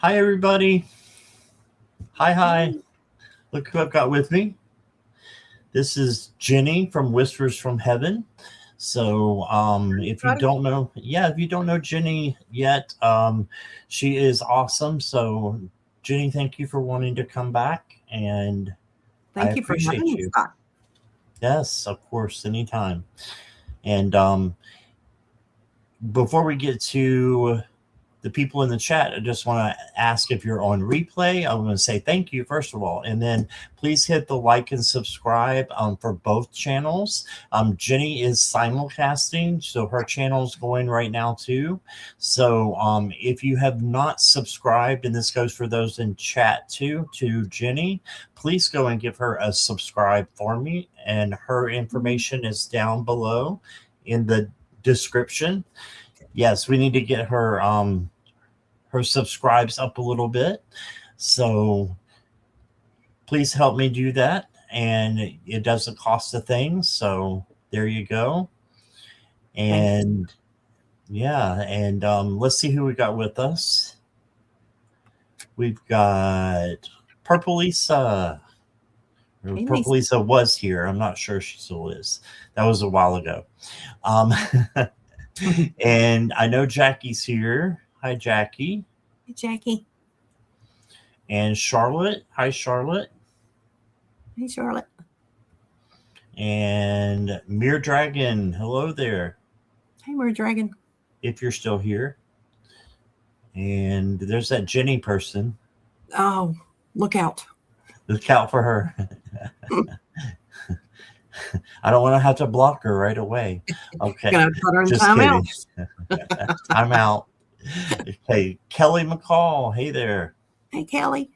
Hi, everybody. Hi, hi. Hey, Look who I've got with me. This is Jenny from Whispers from Heaven. So, if you everybody. don't know, if you don't know Jenny yet, she is awesome. So, Jenny, thank you for wanting to come back, and I Thank you for having appreciate me, you. Scott. Yes, of course, anytime. And before we get to the people in the chat, I just want to ask if you're on replay. I want to say thank you, first of all. And then please hit the like and subscribe for both channels. Jenny is simulcasting, so her channel is going right now too. So if you have not subscribed, and this goes for those in chat too, to Jenny, please go and give her a subscribe for me. And her information is down below in the description. Yes, we need to get her subscribes up a little bit. So please help me do that. And it doesn't cost a thing. So there you go. Thank you. And let's see who we got with us. We've got Purple Lisa. Hey, Purple Lisa. Lisa was here. I'm not sure she still is. That was a while ago. Um, and I know Jackie's here. Hi, Jackie. Hey, Jackie. And Charlotte. Hi, Charlotte. Hey, Charlotte. And Mere Dragon. Hello there, Hey, Mer Dragon. if you're still here. And there's that Jenny person. Oh, look out. Look out for her. I don't want to have to block her right away. Okay, Gonna put her in just timeout. kidding. I'm out. Okay, Kelly McCall. Hey there. Hey, Kelly.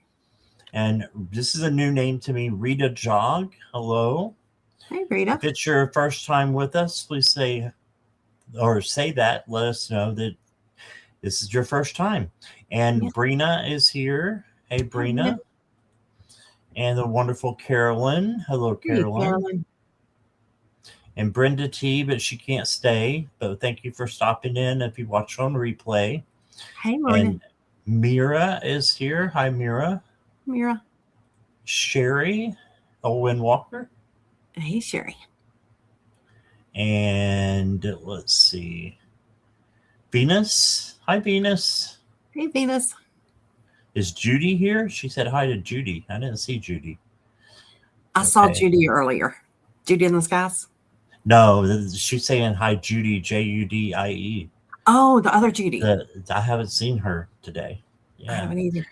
And this is a new name to me, Rita Jog. Hello. Hey, Rita. If it's your first time with us, please say that. Let us know that this is your first time. And Yeah. Brina is here. Hey, Hey, Brina. And the wonderful Carolyn. Hello, Hey, Carolyn. Carolyn. And Brenda T, but she can't stay. But thank you for stopping in if you watch on replay. Hey, Marina. And Mira is here. Hi, Mira. Mira. Sherry Owen Walker. Hey, Sherry. And let's see. Venus. Hi, Venus. Hey, Venus. Is Judy here? She said hi to Judy. I didn't see Judy. I saw Judy earlier. Judy in the skies? No, she's saying hi, Judy, Judie. Oh, the other Judy. I haven't seen her today. Yeah. I haven't either.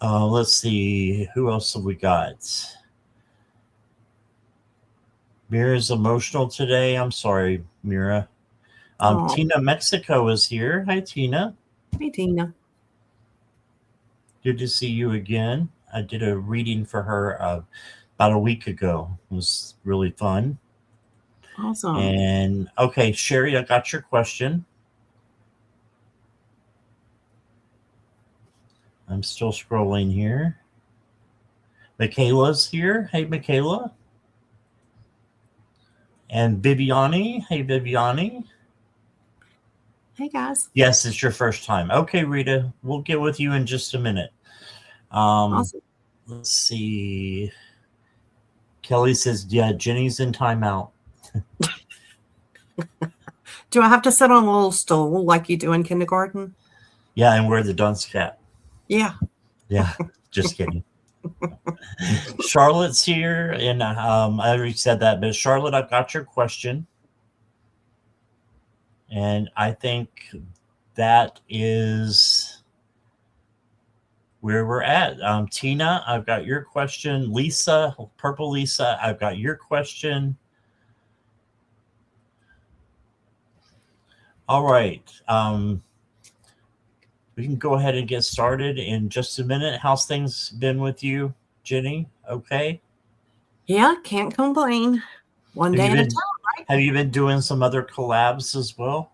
Let's see. Who else have we got? Mira's emotional today. I'm sorry, Mira. Tina Mexico is here. Hi, Tina. Hey, Tina. Good to see you again. I did a reading for her about a week ago. It was really fun. Awesome. And okay, Sherry, I got your question. I'm still scrolling here. Michaela's here. Hey, Michaela. And Viviani. Hey, Viviani. Hey, guys. Yes, it's your first time. Okay, Rita, we'll get with you in just a minute. Awesome. Let's see. Kelly says, yeah, Jenny's in timeout. Do I have to sit on a little stool like you do in kindergarten? Yeah, and wear the dunce cap. Yeah. Yeah, just kidding. Charlotte's here, and I already said that, but Charlotte, I've got your question. And I think that is where we're at. Tina, I've got your question. Lisa, Purple Lisa, I've got your question. All right. We can go ahead and get started in just a minute. How's things been with you, Jenny? Okay. Yeah, can't complain. One day at a time, right? Have you been doing some other collabs as well?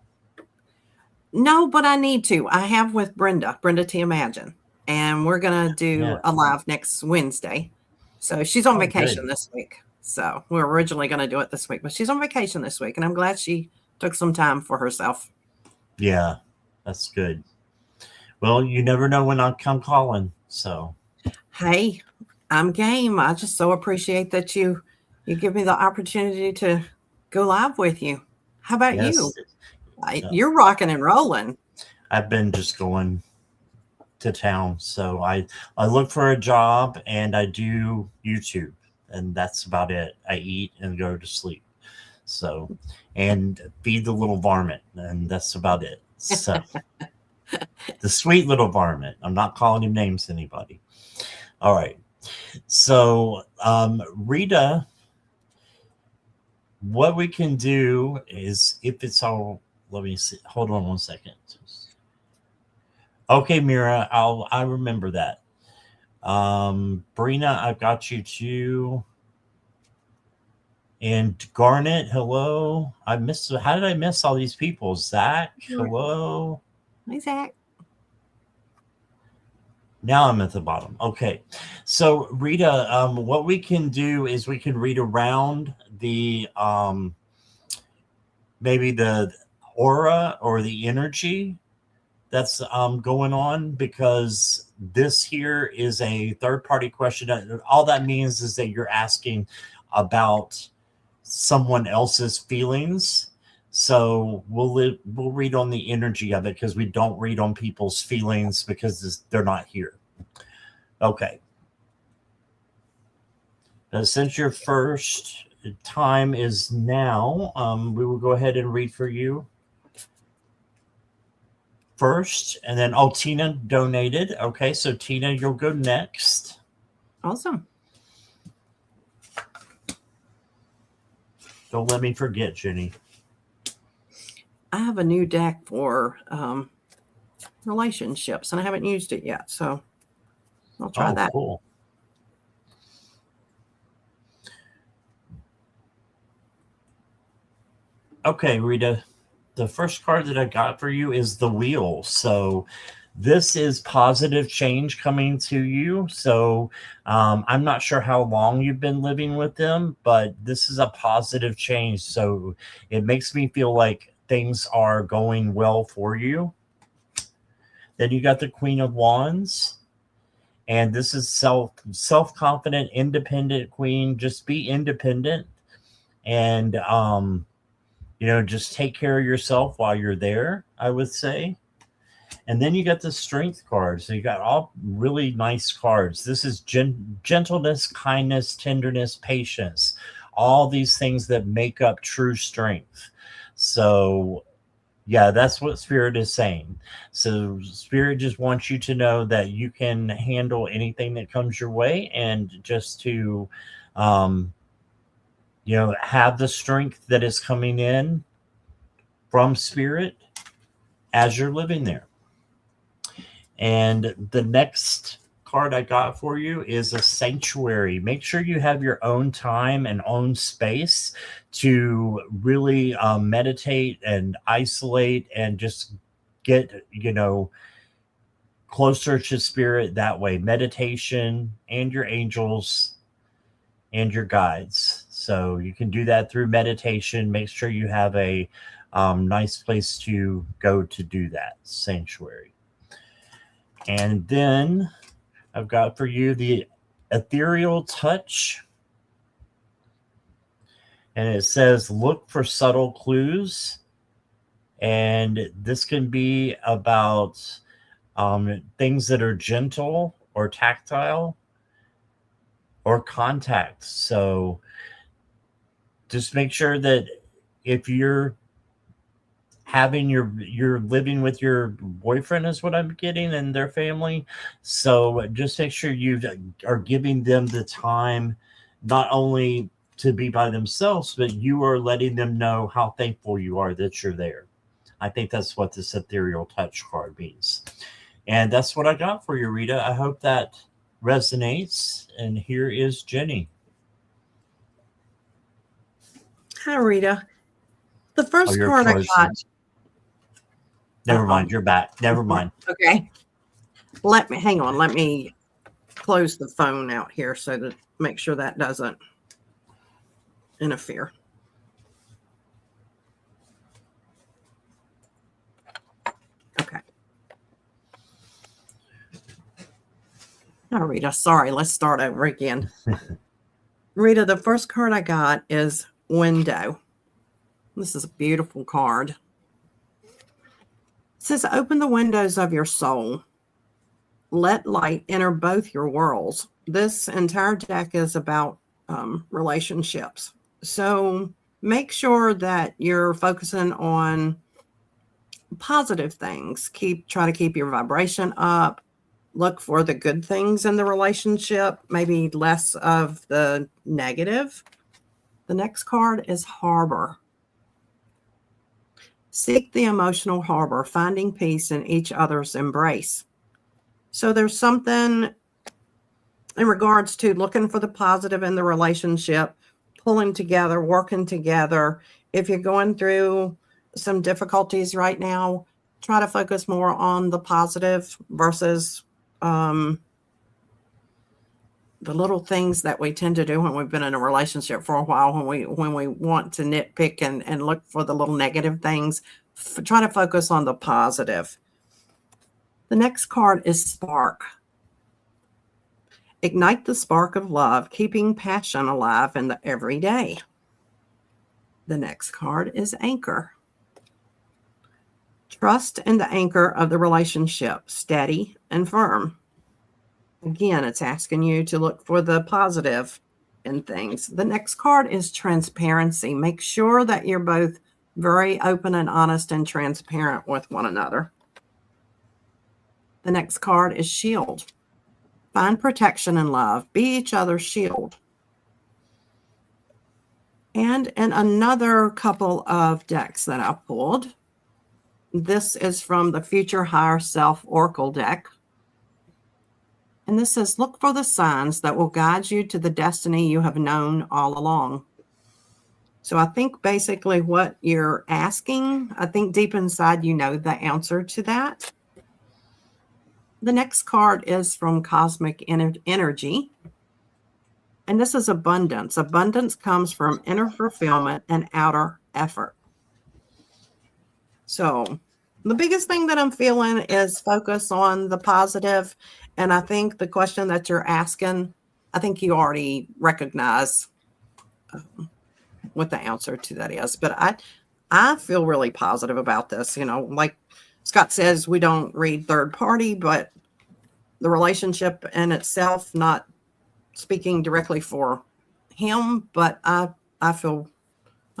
No, but I need to. I have with Brenda T Imagine, and we're going to do a live next Wednesday. So she's on vacation this week. So we were originally going to do it this week, but she's on vacation this week, and I'm glad she took some time for herself. Yeah, that's good. Well, you never know when I'll come calling. So, Hey, I'm game. I just so appreciate that you give me the opportunity to go live with you. How about you? yes, uh, You're rocking and rolling. I've been just going to town. So I look for a job and I do YouTube, and that's about it. I eat and go to sleep. So, and feed the little varmint, and that's about it. So, the sweet little varmint. I'm not calling him names to anybody. All right. So, Rita, what we can do is if it's all, let me see. Hold on one second. Okay, Mira, I remember that. Brina, I've got you too. And Garnet, hello. I missed. How did I miss all these people? Zach, hello. Hi, Zach. Now I'm at the bottom. Okay. So Rita, what we can do is we can read around the maybe the aura or the energy that's going on, because this here is a third party question. All that means is that you're asking about someone else's feelings. So we'll read on the energy of it, because we don't read on people's feelings because they're not here. Okay. Now, since your first time is now, we will go ahead and read for you first, and then Tina donated. Okay, so Tina, you'll go next. Awesome. Don't let me forget, Jenny. I have a new deck for relationships, and I haven't used it yet, so I'll try that. Cool. Okay, Rita, the first card that I got for you is the Wheel. So this is positive change coming to you. So I'm not sure how long you've been living with them, but this is a positive change. So it makes me feel like things are going well for you. Then you got the Queen of Wands. And this is self-confident, independent queen. Just be independent, and just take care of yourself while you're there, I would say. And then you got the Strength card. So you got all really nice cards. This is gentleness, kindness, tenderness, patience, all these things that make up true strength. So yeah, that's what Spirit is saying. So Spirit just wants you to know that you can handle anything that comes your way, and just to have the strength that is coming in from Spirit as you're living there. And the next card I got for you is a Sanctuary. Make sure you have your own time and own space to really meditate and isolate, and just get closer to Spirit that way. Meditation and your angels and your guides. So you can do that through meditation. Make sure you have a nice place to go to do that. Sanctuary. And then I've got for you the Ethereal Touch. And it says, look for subtle clues. And this can be about things that are gentle or tactile or contact. So just make sure that if you're you're living with your boyfriend, is what I'm getting, and their family. So just make sure you are giving them the time, not only to be by themselves, but you are letting them know how thankful you are that you're there. I think that's what this Ethereal Touch card means. And that's what I got for you, Rita. I hope that resonates. And here is Jenny. Hi, Rita. The first card I got. Never mind. You're back. Never mind. Okay. Hang on. Let me close the phone out here so to make sure that doesn't interfere. Okay. Oh, Rita, sorry. Let's start over again. Rita, the first card I got is Window. This is a beautiful card. It says, open the windows of your soul. Let light enter both your worlds. This entire deck is about relationships. So make sure that you're focusing on positive things. Try to keep your vibration up. Look for the good things in the relationship, maybe less of the negative. The next card is Harbor. Seek the emotional harbor, finding peace in each other's embrace. So there's something in regards to looking for the positive in the relationship, pulling together, working together. If you're going through some difficulties right now, try to focus more on the positive versus the little things that we tend to do when we've been in a relationship for a while, when we want to nitpick and look for the little negative things. Try to focus on the positive. The next card is Spark. Ignite the spark of love, keeping passion alive in the everyday. The next card is Anchor. Trust in the anchor of the relationship, steady and firm. Again, it's asking you to look for the positive in things. The next card is Transparency. Make sure that you're both very open and honest and transparent with one another. The next card is Shield. Find protection and love. Be each other's shield. And in another couple of decks that I pulled, this is from the Future Higher Self Oracle deck. And this says, look for the signs that will guide you to the destiny you have known all along. So I think basically what you're asking, I think deep inside you know the answer to that. The next card is from Cosmic Energy. And this is abundance. Abundance comes from inner fulfillment and outer effort. So the biggest thing that I'm feeling is focus on the positive. And I think the question that you're asking, I think you already recognize what the answer to that is. But I feel really positive about this. You know, like Scott says, we don't read third party, but the relationship in itself, not speaking directly for him, but I feel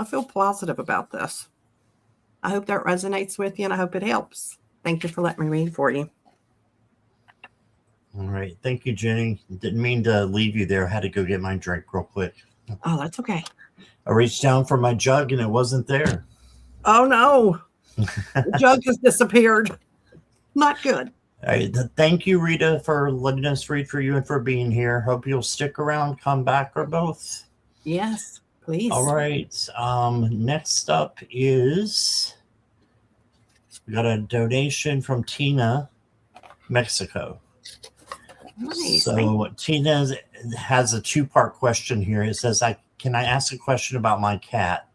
positive about this. I hope that resonates with you, and I hope it helps. Thank you for letting me read for you. All right. Thank you, Jenny. Didn't mean to leave you there. I had to go get my drink real quick. Oh, that's okay. I reached down for my jug and it wasn't there. Oh, no. The jug has disappeared. Not good. All right. Thank you, Rita, for letting us read for you and for being here. Hope you'll stick around, come back, or both. Yes, please. All right. Next up is we got a donation from Tina, Mexico. Nice. So Tina has a two-part question here. It says, can I ask a question about my cat?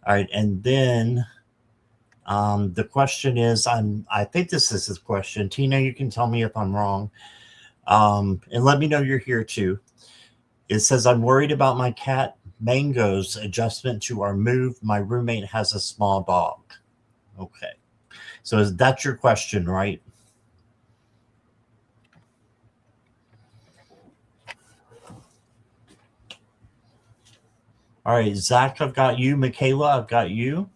All right. And then the question is, I think this is his question. Tina, you can tell me if I'm wrong. And let me know you're here too. It says, I'm worried about my cat Mango's adjustment to our move. My roommate has a small dog. Okay. So that's your question, right? All right, Zach, I've got you. Michaela, I've got you.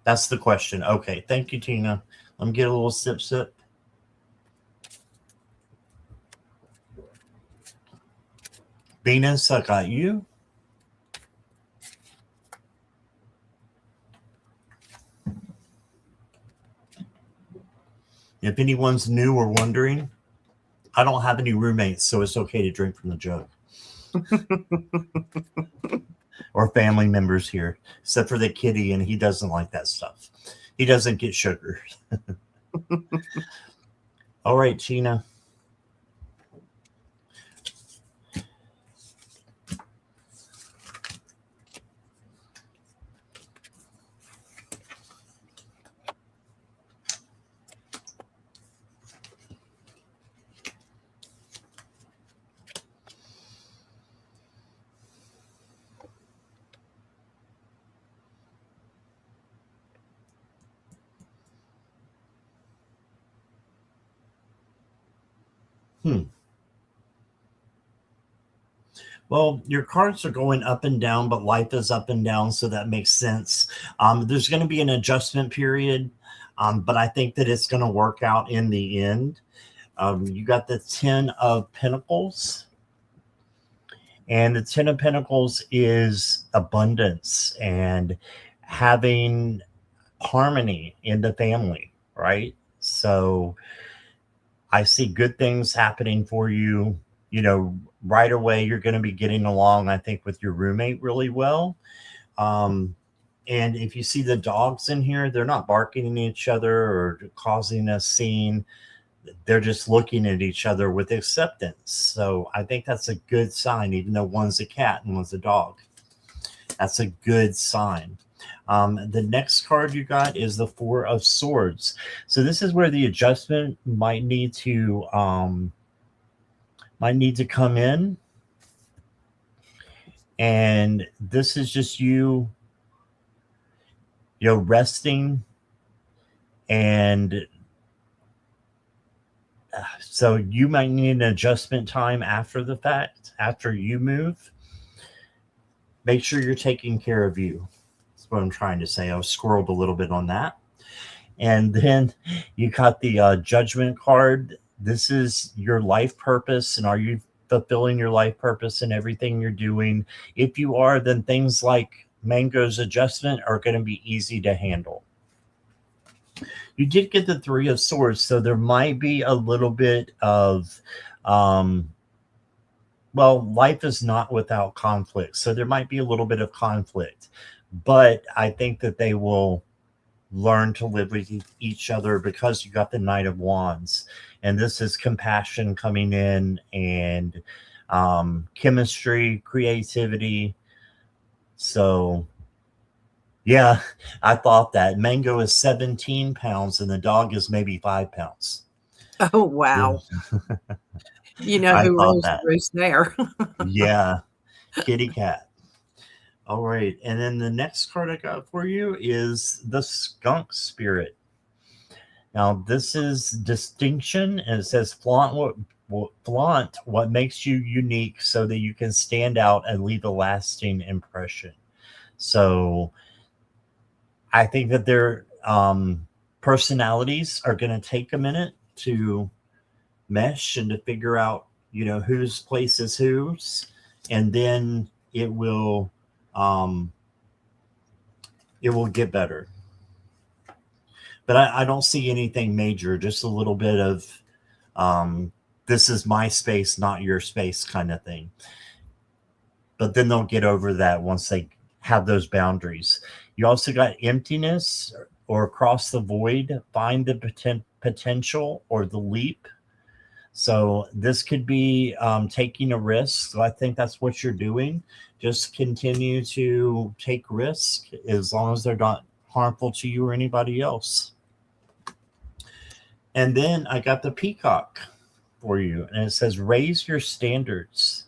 That's the question. Okay, thank you, Tina. Let me get a little sip. Venus, I got you. If anyone's new or wondering, I don't have any roommates, so it's okay to drink from the jug. Or family members here, except for the kitty, and he doesn't like that stuff. He doesn't get sugar. All right, Tina. Hmm. Well, your cards are going up and down, but life is up and down, so that makes sense. There's going to be an adjustment period, but I think that it's going to work out in the end. You got the 10 of Pentacles, and the 10 of Pentacles is abundance and having harmony in the family, right? So I see good things happening for you. You know, right away, you're going to be getting along, I think, with your roommate really well. Um, and if you see the dogs in here, they're not barking at each other or causing a scene. They're just looking at each other with acceptance. So I think that's a good sign, even though one's a cat and one's a dog. That's a good sign. The next card you got is the Four of Swords. So this is where the adjustment might need to come in. And this is just you resting. And so you might need an adjustment time after the fact, after you move. Make sure you're taking care of you. That's what I'm trying to say. I was squirreled a little bit on that. And then you got the Judgment card. This is your life purpose. And are you fulfilling your life purpose in everything you're doing? If you are, then things like Mango's adjustment are going to be easy to handle. You did get the Three of Swords, so there might be a little bit of, life is not without conflict. So there might be a little bit of conflict. But I think that they will learn to live with each other because you got the Knight of Wands. And this is compassion coming in and chemistry, creativity. So, yeah, I thought that. Mango is 17 pounds and the dog is maybe 5 pounds. Oh, wow. Yeah. You know I who thought rules that. the roost there. Yeah, kitty cat. All right. And then the next card I got for you is the Skunk Spirit. Now, this is distinction, and it says flaunt what makes you unique so that you can stand out and leave a lasting impression. So I think that their personalities are going to take a minute to mesh and to figure out, whose place is whose. And then it will get better. But I don't see anything major, just a little bit of this is my space, not your space kind of thing. But then they'll get over that once they have those boundaries. You also got emptiness or across the void, find the potential or the leap. So this could be taking a risk. So I think that's what you're doing. Just continue to take risk as long as they're not harmful to you or anybody else. And then I got the Peacock for you, and it says raise your standards.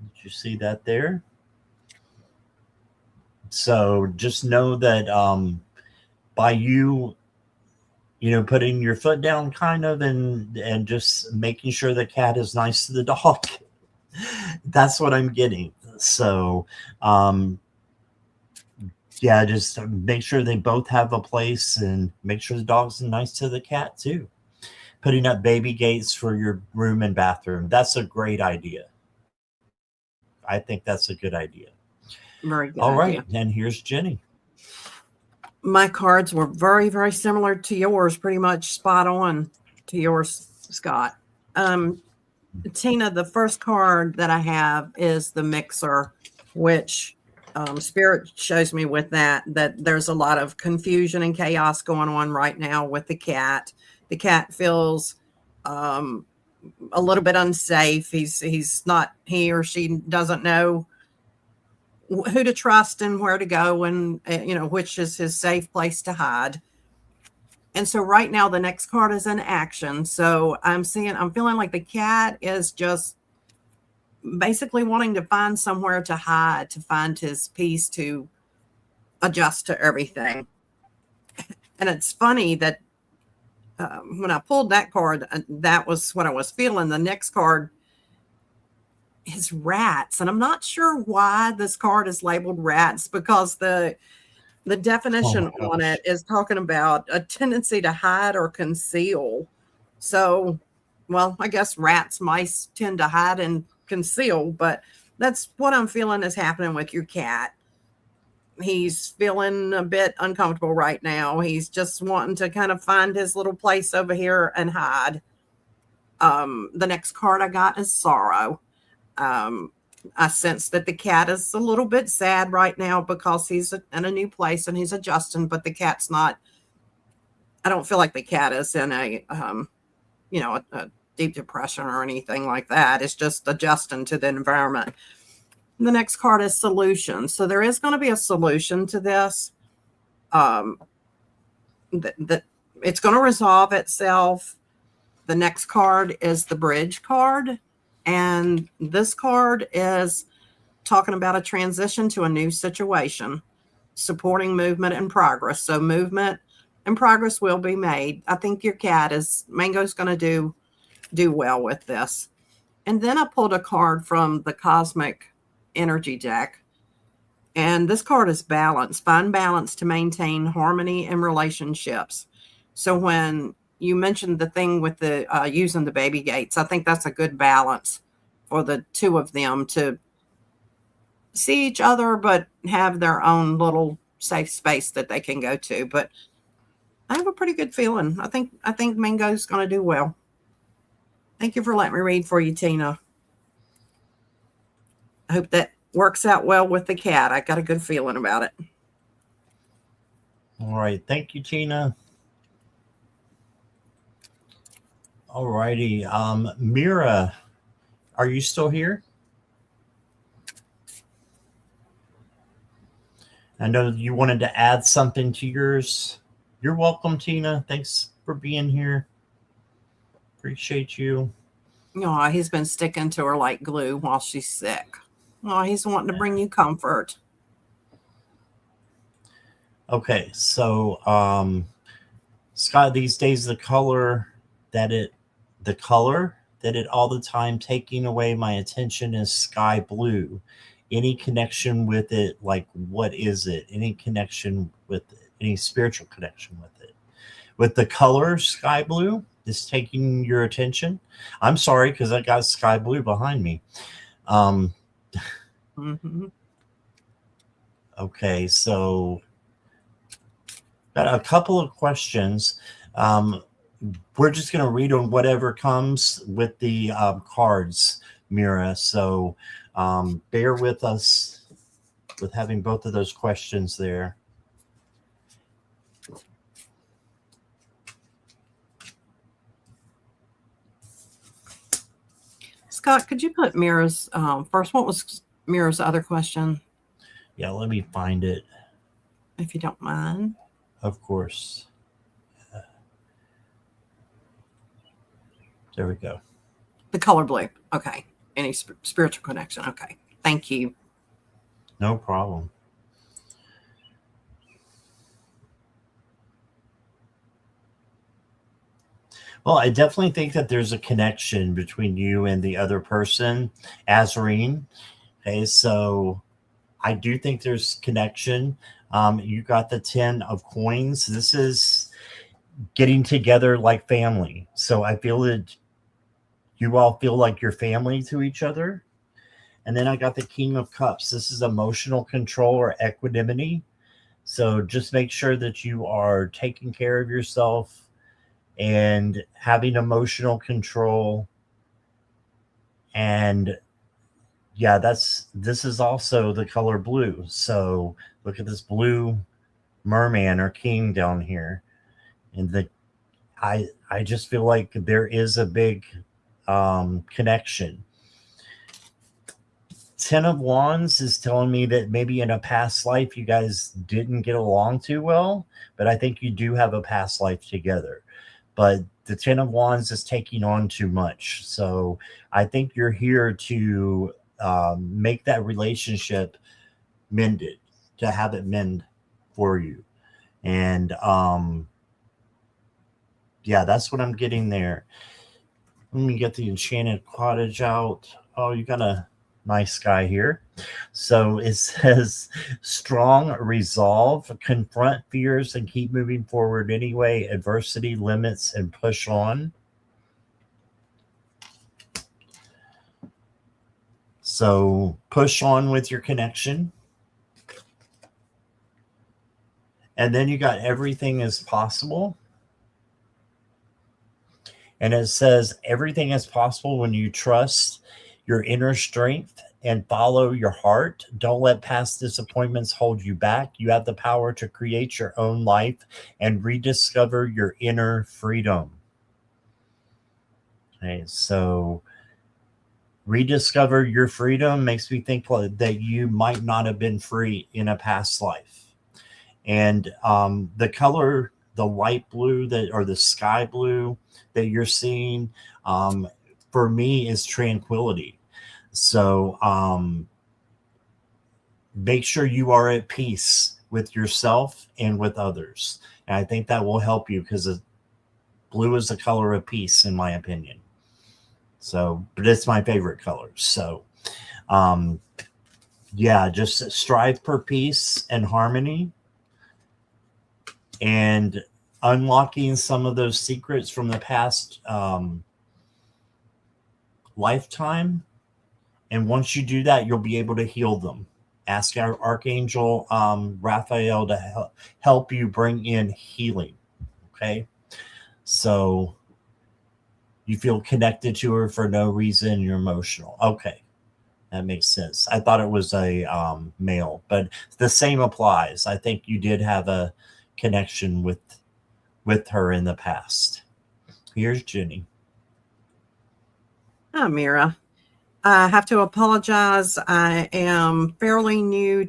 Did you see that there? So just know that by you putting your foot down kind of and just making sure the cat is nice to the dog, that's what I'm getting. So yeah, just make sure they both have a place and make sure the dog's nice to the cat too. Putting up baby gates for your room and bathroom. That's a great idea. I think that's a good idea. Very good. All right. And here's Jenny. My cards were very, very similar to yours, pretty much spot on to yours, Scott. Tina, the first card that I have is the Mixer, which Spirit shows me with that there's a lot of confusion and chaos going on right now with the cat. The cat feels a little bit unsafe. He or she doesn't know who to trust and where to go and which is his safe place to hide. And so right now the next card is an action. So I'm feeling like the cat is just basically wanting to find somewhere to hide, to find his peace, to adjust to everything. And it's funny that when I pulled that card, that was what I was feeling. The next card is rats, and I'm not sure why this card is labeled rats, because the definition on it is talking about a tendency to hide or conceal. So, well, I guess rats, mice tend to hide and conceal, but that's what I'm feeling is happening with your cat. He's feeling a bit uncomfortable right now. He's just wanting to kind of find his little place over here and hide. The next card I got is sorrow. I sense that the cat is a little bit sad right now because he's in a new place and he's adjusting, but the cat's not, I don't feel like the cat is in a deep depression or anything like that. It's just adjusting to the environment. The next card is solution. So there is going to be a solution to this. That it's going to resolve itself. The next card is the bridge card. And this card is talking about a transition to a new situation, supporting movement and progress. So movement and progress will be made. I think your cat Mango's going to do well with this. And then I pulled a card from the Cosmic Energy deck. And this card is balance. Find balance to maintain harmony in relationships. So when you mentioned the thing with the using the baby gates, I think that's a good balance for the two of them to see each other, but have their own little safe space that they can go to. But I have a pretty good feeling. I think Mango's going to do well. Thank you for letting me read for you, Tina. I hope that works out well with the cat. I got a good feeling about it. All right. Thank you, Tina. All righty. Mira, are you still here? I know you wanted to add something to yours. You're welcome, Tina. Thanks for being here. Appreciate you. Oh, he's been sticking to her like glue while she's sick. Oh, he's wanting to bring you comfort. Okay, so Scott, these days the color that it all the time taking away my attention is sky blue. Any connection with it? Like, what is it? Any connection with it? Any spiritual connection with it? With the color sky blue is taking your attention? I'm sorry, because I got sky blue behind me. Mm-hmm. Okay, so got a couple of questions. We're just going to read on whatever comes with the cards, Mira. So bear with us with having both of those questions there. Scott, could you put Mira's first? What was Mira's other question? Yeah, let me find it. If you don't mind. Of course. There we go. The color blue. Okay. Any spiritual connection. Okay. Thank you. No problem. Well, I definitely think that there's a connection between you and the other person, Azarine. Okay, so I do think there's connection. You got the 10 of coins. This is getting together like family. So I feel that you all feel like you're family to each other. And then I got the King of Cups. This is emotional control or equanimity. So just make sure that you are taking care of yourself and having emotional control. And yeah, this is also the color blue. So look at this blue merman or king down here. And I just feel like there is a big connection. 10 of Wands is telling me that maybe in a past life you guys didn't get along too well, but I think you do have a past life together. But the 10 of Wands is taking on too much. So I think you're here to make that relationship mended, to have it mend for you. And Yeah, that's what I'm getting there. Let me get the enchanted cottage out. Oh, you got a nice guy here. So it says strong resolve, confront fears and keep moving forward anyway. Adversity limits and push on. So push on with your connection. And then you got everything is possible. And it says everything is possible when you trust your inner strength and follow your heart. Don't let past disappointments hold you back. You have the power to create your own life and rediscover your inner freedom. Okay, so rediscover your freedom makes me think that you might not have been free in a past life. And the color, the light blue that or the sky blue that you're seeing, for me is tranquility. So make sure you are at peace with yourself and with others. And I think that will help you because blue is the color of peace, in my opinion. So, but it's my favorite color. So, yeah, just strive for peace and harmony and unlocking some of those secrets from the past lifetime. And once you do that, you'll be able to heal them. Ask our Archangel Raphael to help you bring in healing. Okay. So you feel connected to her for no reason. You're emotional. Okay. That makes sense. I thought it was a male, but the same applies. I think you did have a connection with her in the past. Here's Jenny. Hi, Mira. I have to apologize. I am fairly new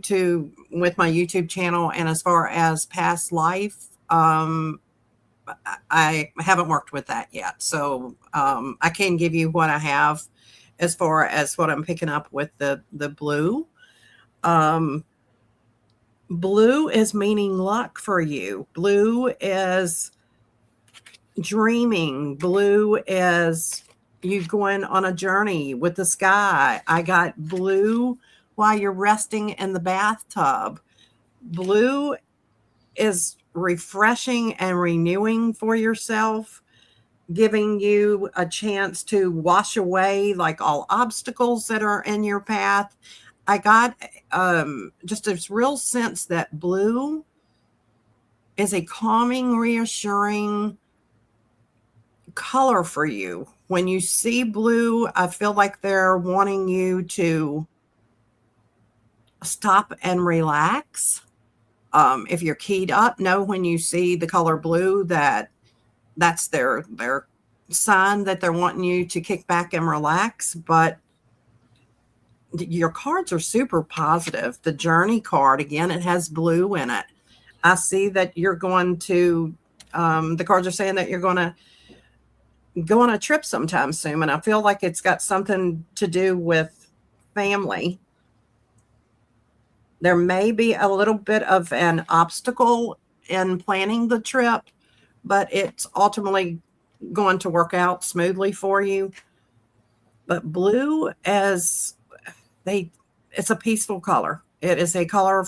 with my YouTube channel, and as far as past life, I haven't worked with that yet. So I can give you what I have as far as what I'm picking up with the blue. Blue is meaning luck for you. Blue is dreaming. Blue is you going on a journey with the sky. I got blue while you're resting in the bathtub. Blue is refreshing and renewing for yourself, giving you a chance to wash away like all obstacles that are in your path. I got just this real sense that blue is a calming, reassuring color for you. When you see blue, I feel like they're wanting you to stop and relax. If you're keyed up, know when you see the color blue that's their sign that they're wanting you to kick back and relax. But your cards are super positive. The journey card, again, it has blue in it. I see that you're going to, the cards are saying that you're going to go on a trip sometime soon. And I feel like it's got something to do with family. There may be a little bit of an obstacle in planning the trip, but it's ultimately going to work out smoothly for you. But blue it's a peaceful color. It is a color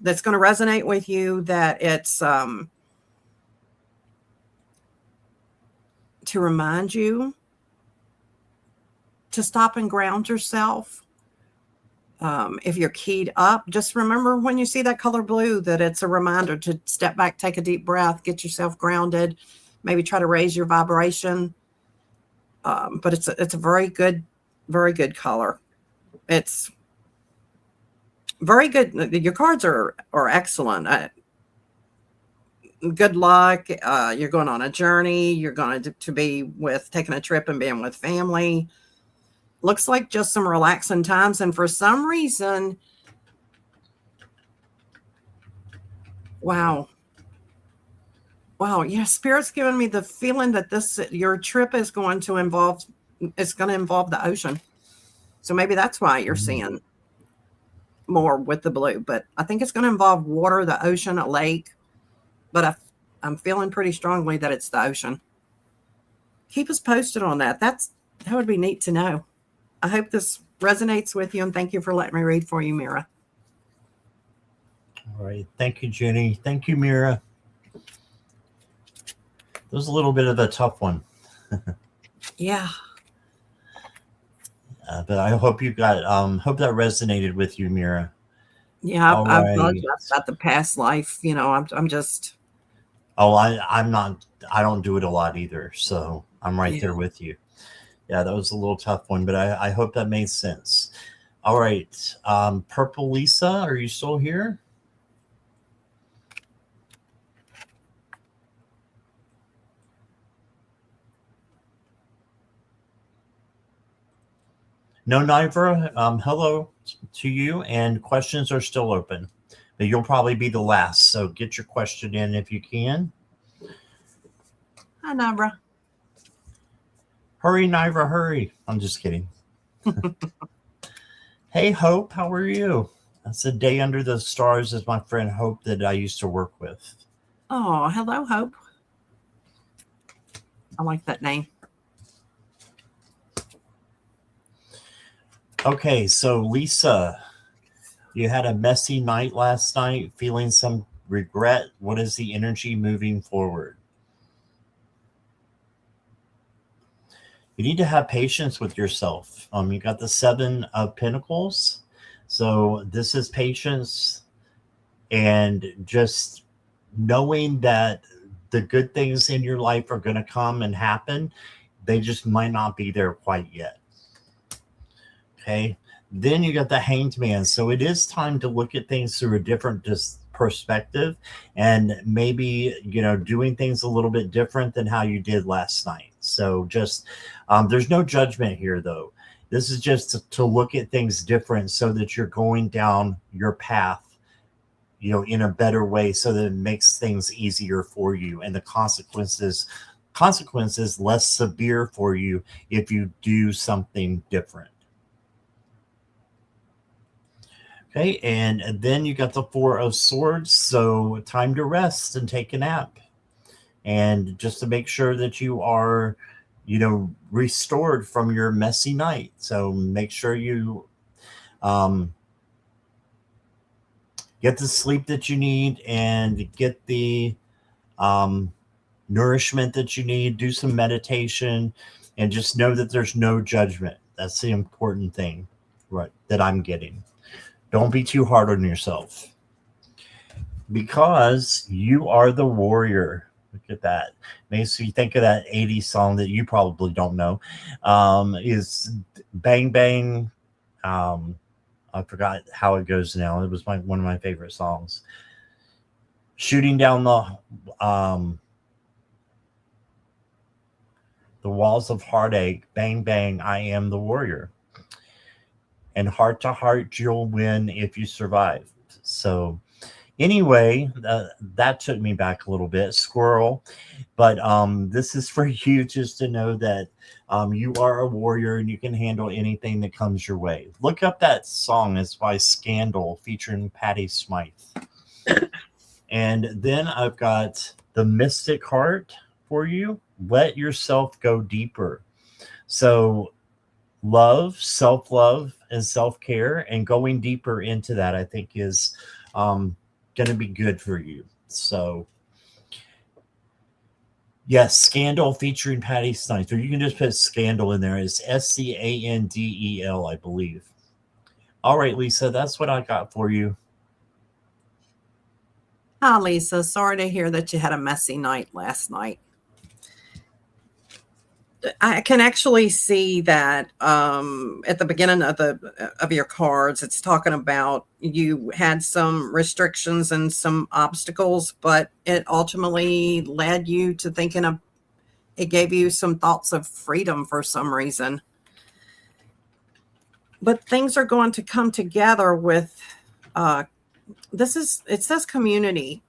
that's going to resonate with you, that it's to remind you to stop and ground yourself. If you're keyed up, just remember when you see that color blue that it's a reminder to step back, take a deep breath, get yourself grounded, maybe try to raise your vibration. But it's a very good color. It's very good. Your cards are excellent. Good luck. You're going on a journey. You're going to be taking a trip and being with family. Looks like just some relaxing times. And for some reason, wow. Yeah. Spirit's giving me the feeling that your trip is going to involve the ocean. So maybe that's why you're seeing more with the blue, but I think it's going to involve water, the ocean, a lake. But I'm feeling pretty strongly that it's the ocean. Keep us posted on that. That would be neat to know. I hope this resonates with you, and thank you for letting me read for you, Mira. All right. Thank you, Jenny. Thank you, Mira. That was a little bit of a tough one. Yeah. But I hope you got, hope that resonated with you, Mira. Yeah, I apologize about the past life. I'm just. Oh, I'm not, I don't do it a lot either. So I'm right there with you. Yeah, that was a little tough one, but I hope that made sense. All right. Purple Lisa, are you still here? No, Nivra. Hello to you, and questions are still open, but you'll probably be the last. So get your question in if you can. Hi, Nivra. Hurry, Nivra, hurry. I'm just kidding. Hey, Hope, how are you? That's a day under the stars, is my friend Hope that I used to work with. Oh, hello, Hope. I like that name. Okay, so Lisa, you had a messy night last night, feeling some regret. What is the energy moving forward? You need to have patience with yourself. You got the 7 of Pentacles. So this is patience and just knowing that the good things in your life are going to come and happen. They just might not be there quite yet. Okay. Then you got the Hanged Man. So it is time to look at things through a different perspective, and maybe, doing things a little bit different than how you did last night. So just, there's no judgment here though. This is just to look at things different so that you're going down your path, in a better way, so that it makes things easier for you and the consequences less severe for you if you do something different. Okay, and then you got the 4 of Swords, so time to rest and take a nap. And just to make sure that you are, restored from your messy night. So make sure you get the sleep that you need and get the nourishment that you need. Do some meditation and just know that there's no judgment. That's the important thing, right, that I'm getting. Don't be too hard on yourself, because you are the warrior. Look at that. Makes you think of that 80s song that you probably don't know. Is Bang Bang. I forgot how it goes now. It was one of my favorite songs. Shooting down the walls of heartache. Bang bang, I am the warrior. And heart to heart, you'll win if you survive. So anyway, that took me back a little bit, squirrel. But this is for you, just to know that you are a warrior and you can handle anything that comes your way. Look up that song. It's by Scandal, featuring Patti Smythe. And then I've got the Mystic Heart for you. Let yourself go deeper. So love, self-love, and self-care, and going deeper into that, I think, is going to be good for you. So yes, Scandal featuring Patti Smythe, or you can just put Scandal in there. It's Scandel, I believe. All right, Lisa, that's what I got for you. Hi, Lisa. Sorry to hear that you had a messy night last night. I can actually see that at the beginning of your cards, it's talking about you had some restrictions and some obstacles, but it ultimately led you to thinking of, it gave you some thoughts of freedom for some reason. But things are going to come together with it says community.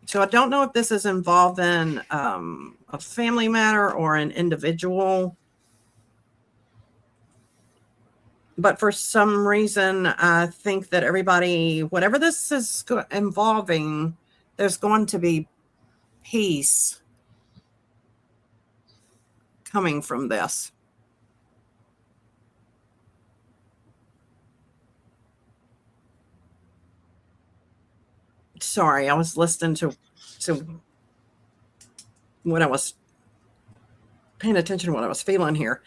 So I don't know if this is involved in a family matter or an individual. But for some reason, I think that everybody, whatever this is involving, there's going to be peace coming from this. Sorry, I was listening to what I was paying attention to what I was feeling here.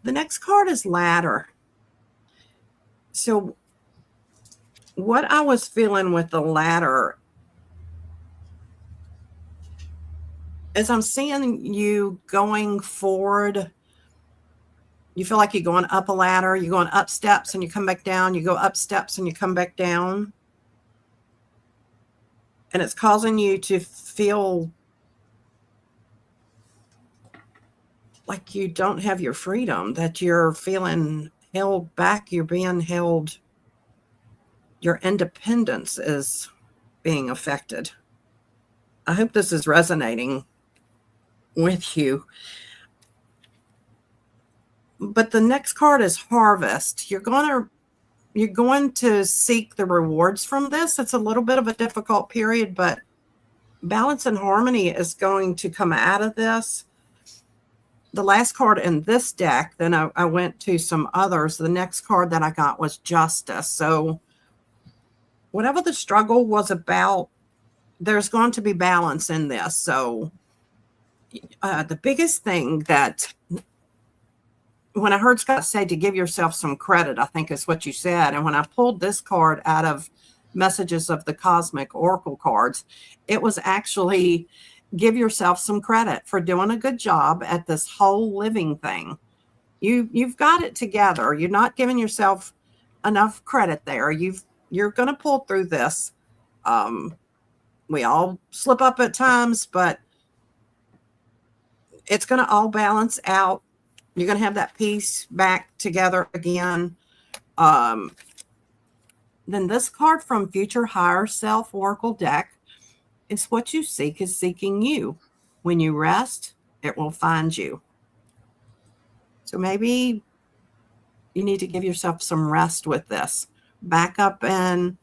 The next card is ladder. So what I was feeling with the ladder is I'm seeing you going forward. You feel like you're going up a ladder, you're going up steps and you come back down, you go up steps and you come back down. And it's causing you to feel like you don't have your freedom, that you're feeling held back, you're being held, your independence is being affected. I hope this is resonating with you. But the next card is harvest. You're going to seek the rewards from this. It's a little bit of a difficult period, but balance and harmony is going to come out of this. The last card in this deck, then I went to some others. The next card that I got was justice. So whatever the struggle was about, there's going to be balance in this. So the biggest thing that when I heard Scott say to give yourself some credit, I think is what you said. And when I pulled this card out of Messages of the Cosmic Oracle cards, it was actually give yourself some credit for doing a good job at this whole living thing. You've got it together. You're not giving yourself enough credit there. You're going to pull through this. We all slip up at times, but it's going to all balance out. You're going to have that piece back together again. Then this card from Future Higher Self Oracle deck is what you seek is seeking you. When you rest, it will find you. So maybe you need to give yourself some rest with this. Back up and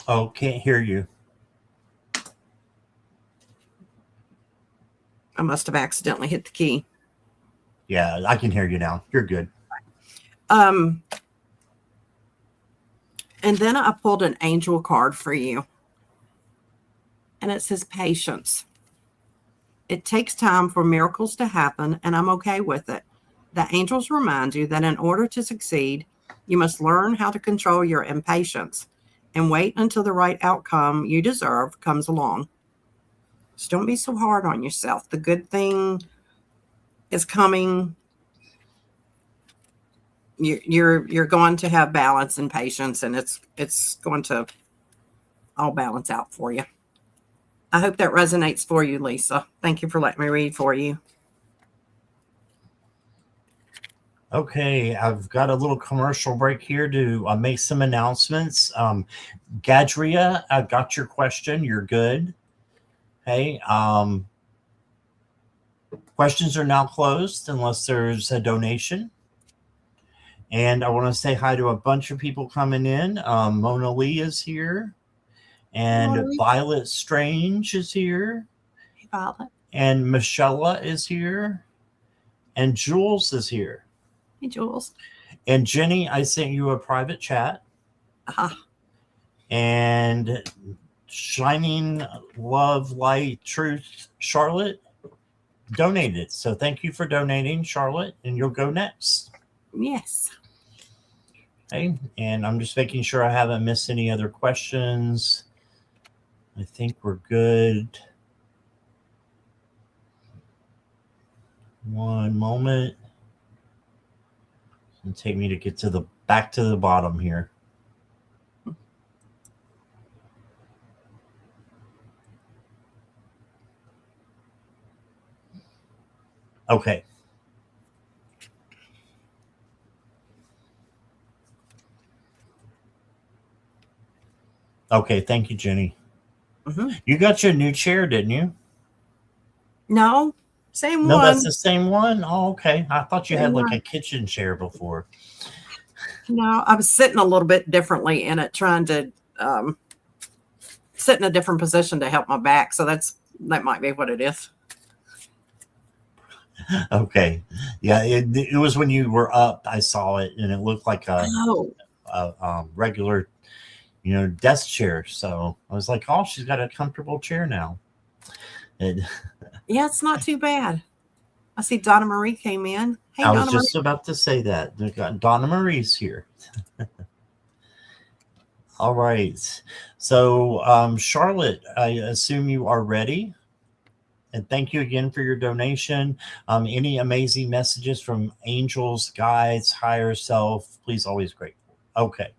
Oh, can't hear you. I must have accidentally hit the key. Yeah, I can hear you now. You're good. And then I pulled an angel card for you. And it says patience. It takes time for miracles to happen, and I'm okay with it. The angels remind you that in order to succeed, you must learn how to control your impatience and wait until the right outcome you deserve comes along. So don't be so hard on yourself. The good thing is coming. You're going to have balance and patience, and it's going to all balance out for you. I hope that resonates for you, Lisa. Thank you for letting me read for you. Okay, I've got a little commercial break here to make some announcements. Gadria, I got your question. You're good. Hey, questions are now closed unless there's a donation. And I want to say hi to a bunch of people coming in. Mona Lee is here. And Violet Strange is here. Hey, Violet. And Michelle is here. And Jules is here. Hey, Jules. And Jenny, I sent you a private chat. Uh-huh. And Shining Love, Light, Truth, Charlotte donated. So thank you for donating, Charlotte. And you'll go next. Yes. Okay. And I'm just making sure I haven't missed any other questions. I think we're good. One moment. It'll take me to get to the back to the bottom here. Okay. Okay, thank you, Jenny. Mm-hmm. You got your new chair, didn't you? No, same No, one. that's the same one. Oh, okay. I thought you Same had like a one. kitchen chair before. No, I was sitting a little bit differently in it, trying to um, sit in a different position to help my back. So that might be what it is. Okay. Yeah, it was when you were up. I saw it, and it looked like Oh, a regular, desk chair. So I was like, oh, she's got a comfortable chair now. And yeah, it's not too bad. I see Donna Marie came in. Hey, I was Donna Marie. just about to say that. We got Donna Marie's here. All right. So, Charlotte, I assume you are ready. And thank you again for your donation. Any amazing messages from angels, guides, higher self, please always grateful. Okay.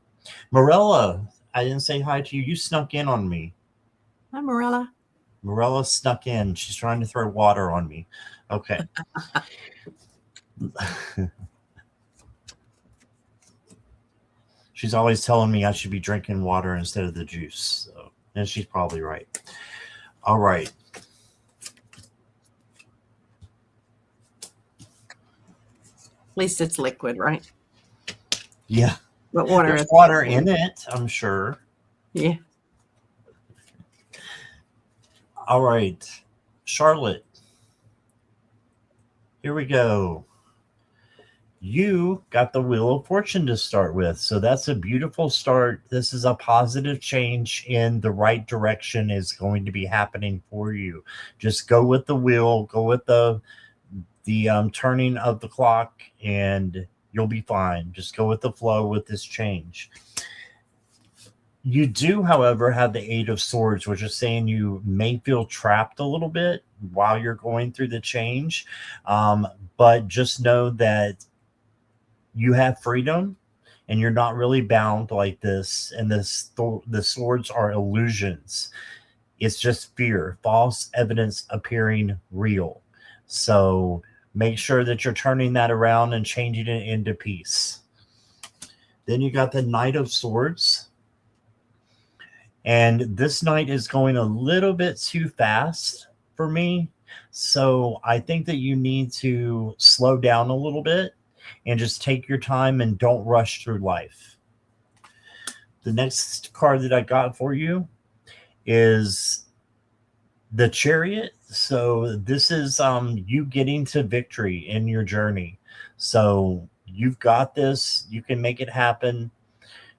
Morella, I didn't say hi to you. You snuck in on me. Hi, Morella. Morella snuck in. She's trying to throw water on me. Okay. She's always telling me I should be drinking water instead of the juice. So, and she's probably right. All right. At least it's liquid, right? Yeah. But water There's is water in it, I'm sure. Yeah. All right. Charlotte. Here we go. You got the Wheel of Fortune to start with. So that's a beautiful start. This is a positive change in the right direction is going to be happening for you. Just go with the wheel, go with the turning of the clock, and you'll be fine. Just go with the flow with this change. You do, however, have the Eight of Swords, which is saying you may feel trapped a little bit while you're going through the change. But just know that you have freedom and you're not really bound like this. And the swords are illusions. It's just fear, false evidence appearing real. So make sure that you're turning that around and changing it into peace. Then you got the Knight of Swords. And this night is going a little bit too fast for me. So I think that you need to slow down a little bit and just take your time and don't rush through life. The next card that I got for you is the Chariot. So this is you getting to victory in your journey. So you've got this. You can make it happen.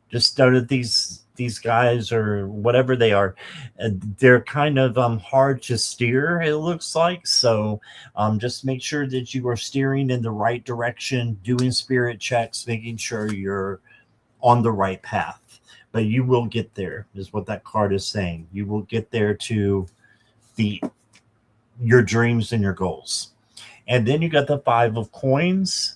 Just know that these guys or whatever they are, they're kind of hard to steer, it looks like. So just make sure that you are steering in the right direction, doing spirit checks, making sure you're on the right path. But you will get there, is what that card is saying. You will get there to your dreams and your goals. And then you got the Five of Coins.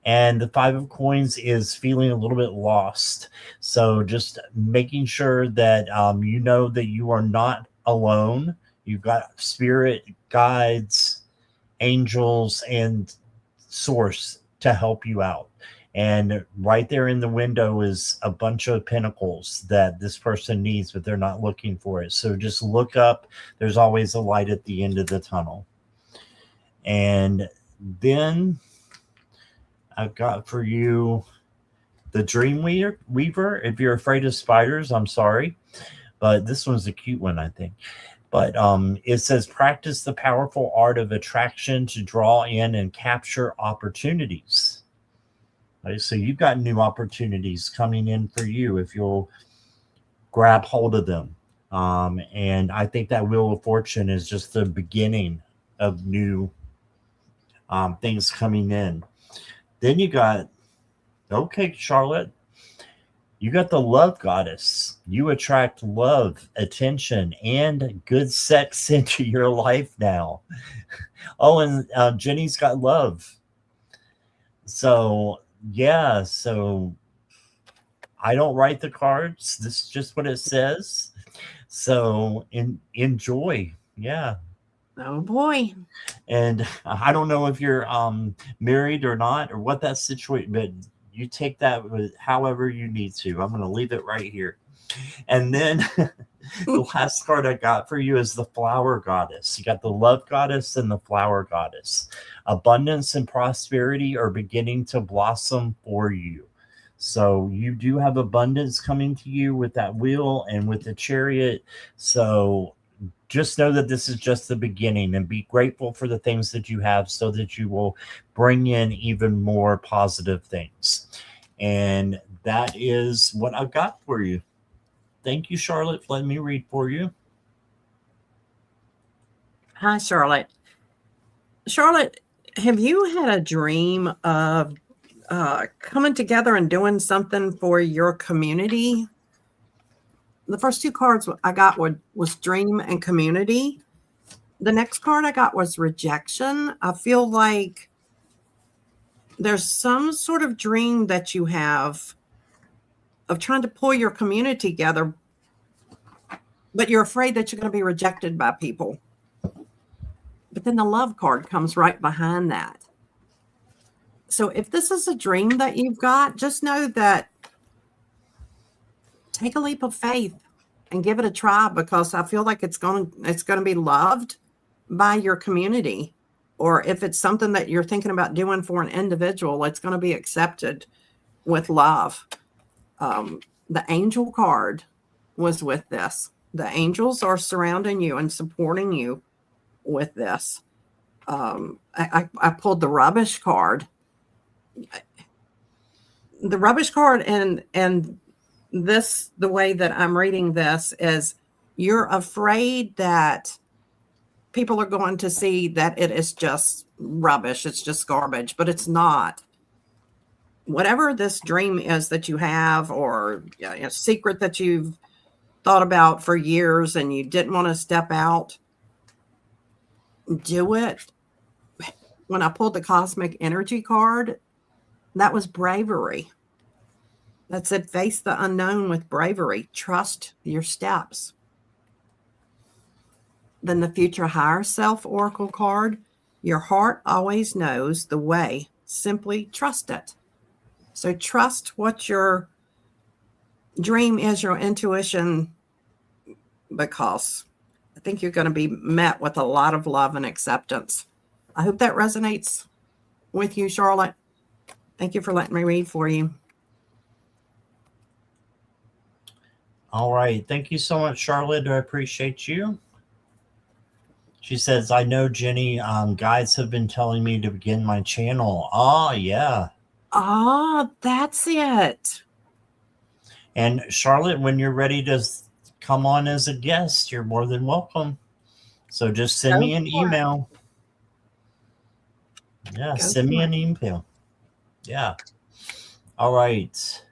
And the Five of Coins is feeling a little bit lost. So just making sure that you know that you are not alone. You've got spirit guides, angels, and source to help you out. And right there in the window is a bunch of pentacles that this person needs, but they're not looking for it. So just look up. There's always a light at the end of the tunnel. And then I've got for you the Dream Weaver. If you're afraid of spiders, I'm sorry, but this one's a cute one, I think. But it says practice the powerful art of attraction to draw in and capture opportunities. Right, so you've got new opportunities coming in for you if you'll grab hold of them. And I think that Wheel of Fortune is just the beginning of new things coming in. Then you got, okay, Charlotte, you got the Love Goddess. You attract love, attention, and good sex into your life now. Oh, and Jenny's got love. So, yeah, so I don't write the cards. This is just what it says. So, enjoy. Yeah. Oh boy. And I don't know if you're married or not or what that situation, but you take that with however you need to. I'm going to leave it right here. And then the last card I got for you is the flower goddess. You got the love goddess and the flower goddess. Abundance and prosperity are beginning to blossom for you. So you do have abundance coming to you with that wheel and with the chariot. So just know that this is just the beginning, and be grateful for the things that you have so that you will bring in even more positive things. And that is what I've got for you. Thank you, Charlotte, for letting me read for you. Hi, Charlotte. Charlotte, have you had a dream of coming together and doing something for your community? The first two cards I got was dream and community. The next card I got was rejection. I feel like there's some sort of dream that you have of trying to pull your community together, but you're afraid that you're going to be rejected by people. But then the love card comes right behind that. So if this is a dream that you've got, just know that take a leap of faith and give it a try, because I feel like it's going to be loved by your community. Or if it's something that you're thinking about doing for an individual, it's going to be accepted with love. The angel card was with this. The angels are surrounding you and supporting you with this. I pulled the rubbish card. The rubbish card and this, the way that I'm reading this is you're afraid that people are going to see that it is just rubbish. It's just garbage, but it's not. Whatever this dream is that you have, or a secret that you've thought about for years and you didn't want to step out, do it. When I pulled the cosmic energy card, that was bravery. That said, face the unknown with bravery. Trust your steps. Then the future higher self oracle card, your heart always knows the way. Simply trust it. So trust what your dream is, your intuition, because I think you're going to be met with a lot of love and acceptance. I hope that resonates with you, Charlotte. Thank you for letting me read for you. All right. Thank you so much, Charlotte. I appreciate you. She says, I know, Jenny, guides have been telling me to begin my channel. Oh, yeah. Ah, that's it. And Charlotte, when you're ready to come on as a guest, you're more than welcome. So just send me an email. Yeah, send me an email. Yeah. All right.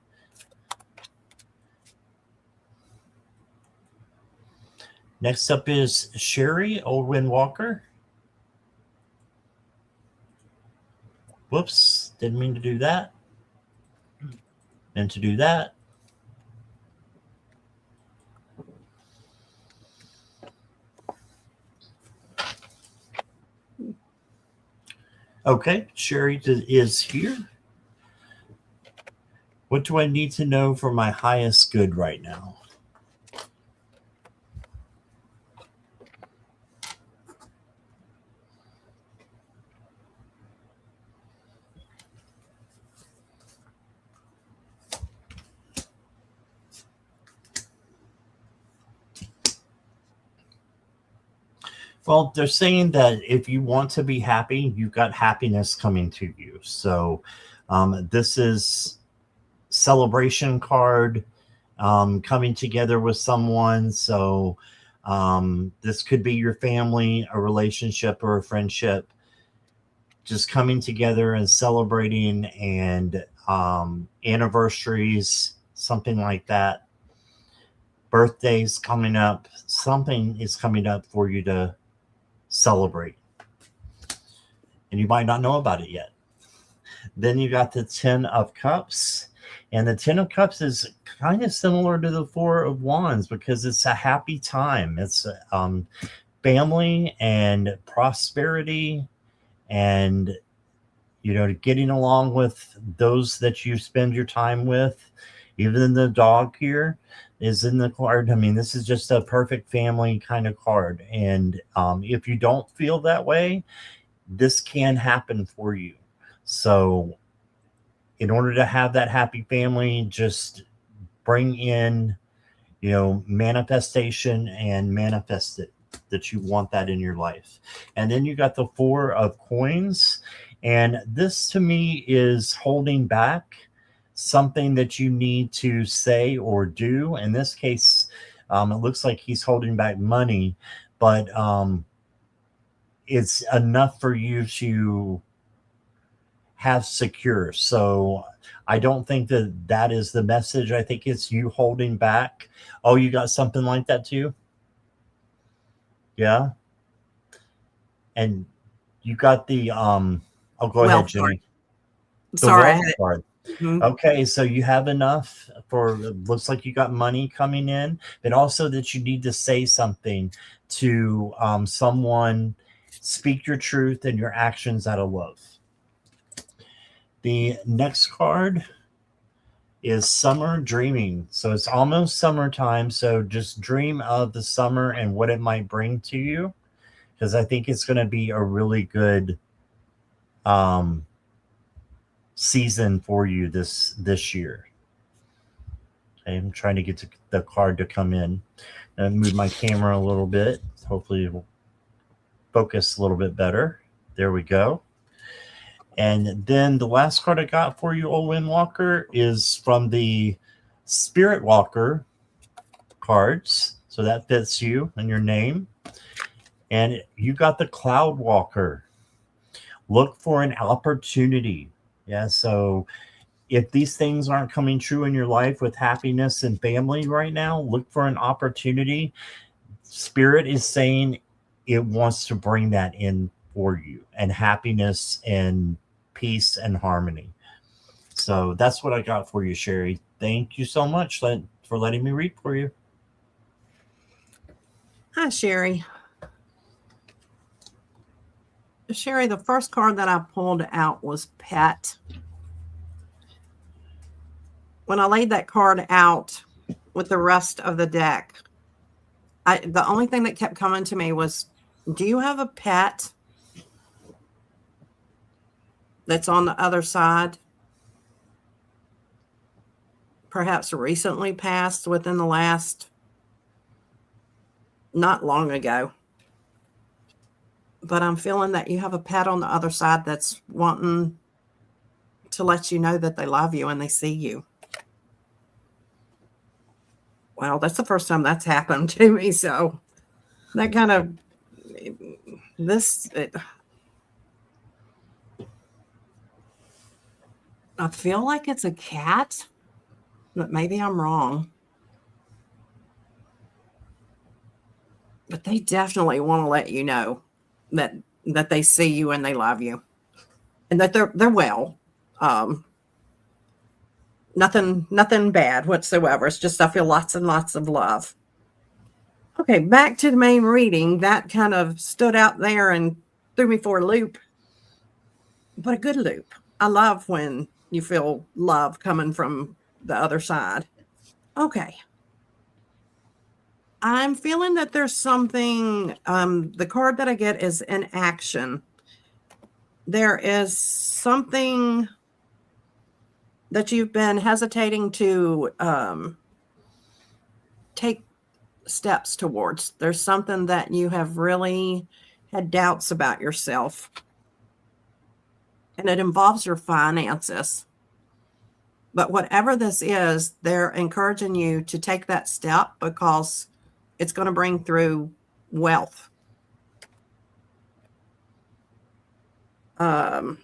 Next up is Sherry Oldwin Walker. Whoops, didn't mean to do that. Meant to do that. Okay, Sherry is here. What do I need to know for my highest good right now? Well, they're saying that if you want to be happy, you've got happiness coming to you. So this is celebration card, coming together with someone. So this could be your family, a relationship, or a friendship, just coming together and celebrating, and anniversaries, something like that. Birthdays coming up, something is coming up for you to celebrate, and you might not know about it yet. Then you got the 10 of Cups, and the 10 of Cups is kind of similar to the 4 of Wands because it's a happy time. It's family and prosperity, and getting along with those that you spend your time with, Even the dog here is in the card. I mean, this is just a perfect family kind of card. And if you don't feel that way, this can happen for you. So, in order to have that happy family, just bring in, manifestation and manifest it that you want that in your life. And then you got the 4 of coins. And this to me is holding back something that you need to say or do. In this case, it looks like he's holding back money, but it's enough for you to have secure. So I don't think that that is the message. I think it's you holding back. Oh, you got something like that too? Yeah. And you got the oh, go ahead, Jenny. The Sorry. wealth card. Mm-hmm. Okay, so you have enough for, looks like you got money coming in, but also that you need to say something to someone, speak your truth and your actions out of love. The next card is summer dreaming. So it's almost summertime. So just dream of the summer and what it might bring to you, because I think it's going to be a really good season for you this year. Okay, I'm trying to get the card to come in and move my camera a little bit. Hopefully it will focus a little bit better. There we go. And then the last card I got for you, Olwen Walker, is from the Spirit Walker cards. So that fits you and your name. And you got the Cloud Walker. Look for an opportunity. Yeah, so if these things aren't coming true in your life with happiness and family right now, look for an opportunity. Spirit is saying it wants to bring that in for you, and happiness and peace and harmony. So that's what I got for you, Sherry. Thank you so much for letting me read for you. Hi, Sherry. Sherry, the first card that I pulled out was Pet. When I laid that card out with the rest of the deck, the only thing that kept coming to me was, do you have a pet that's on the other side? Perhaps recently passed within the last, not long ago. But I'm feeling that you have a pet on the other side that's wanting to let you know that they love you and they see you. Well, that's the first time that's happened to me. So that kind of, I feel like it's a cat, but maybe I'm wrong. But they definitely want to let you know that they see you and they love you, and that they're well. Nothing bad whatsoever. It's just I feel lots and lots of love. Okay, back to the main reading. That kind of stood out there and threw me for a loop, but a good loop. I love when you feel love coming from the other side. Okay. I'm feeling that there's something, the card that I get is an action. There is something that you've been hesitating to take steps towards. There's something that you have really had doubts about yourself. And it involves your finances. But whatever this is, they're encouraging you to take that step because it's going to bring through wealth. Wow.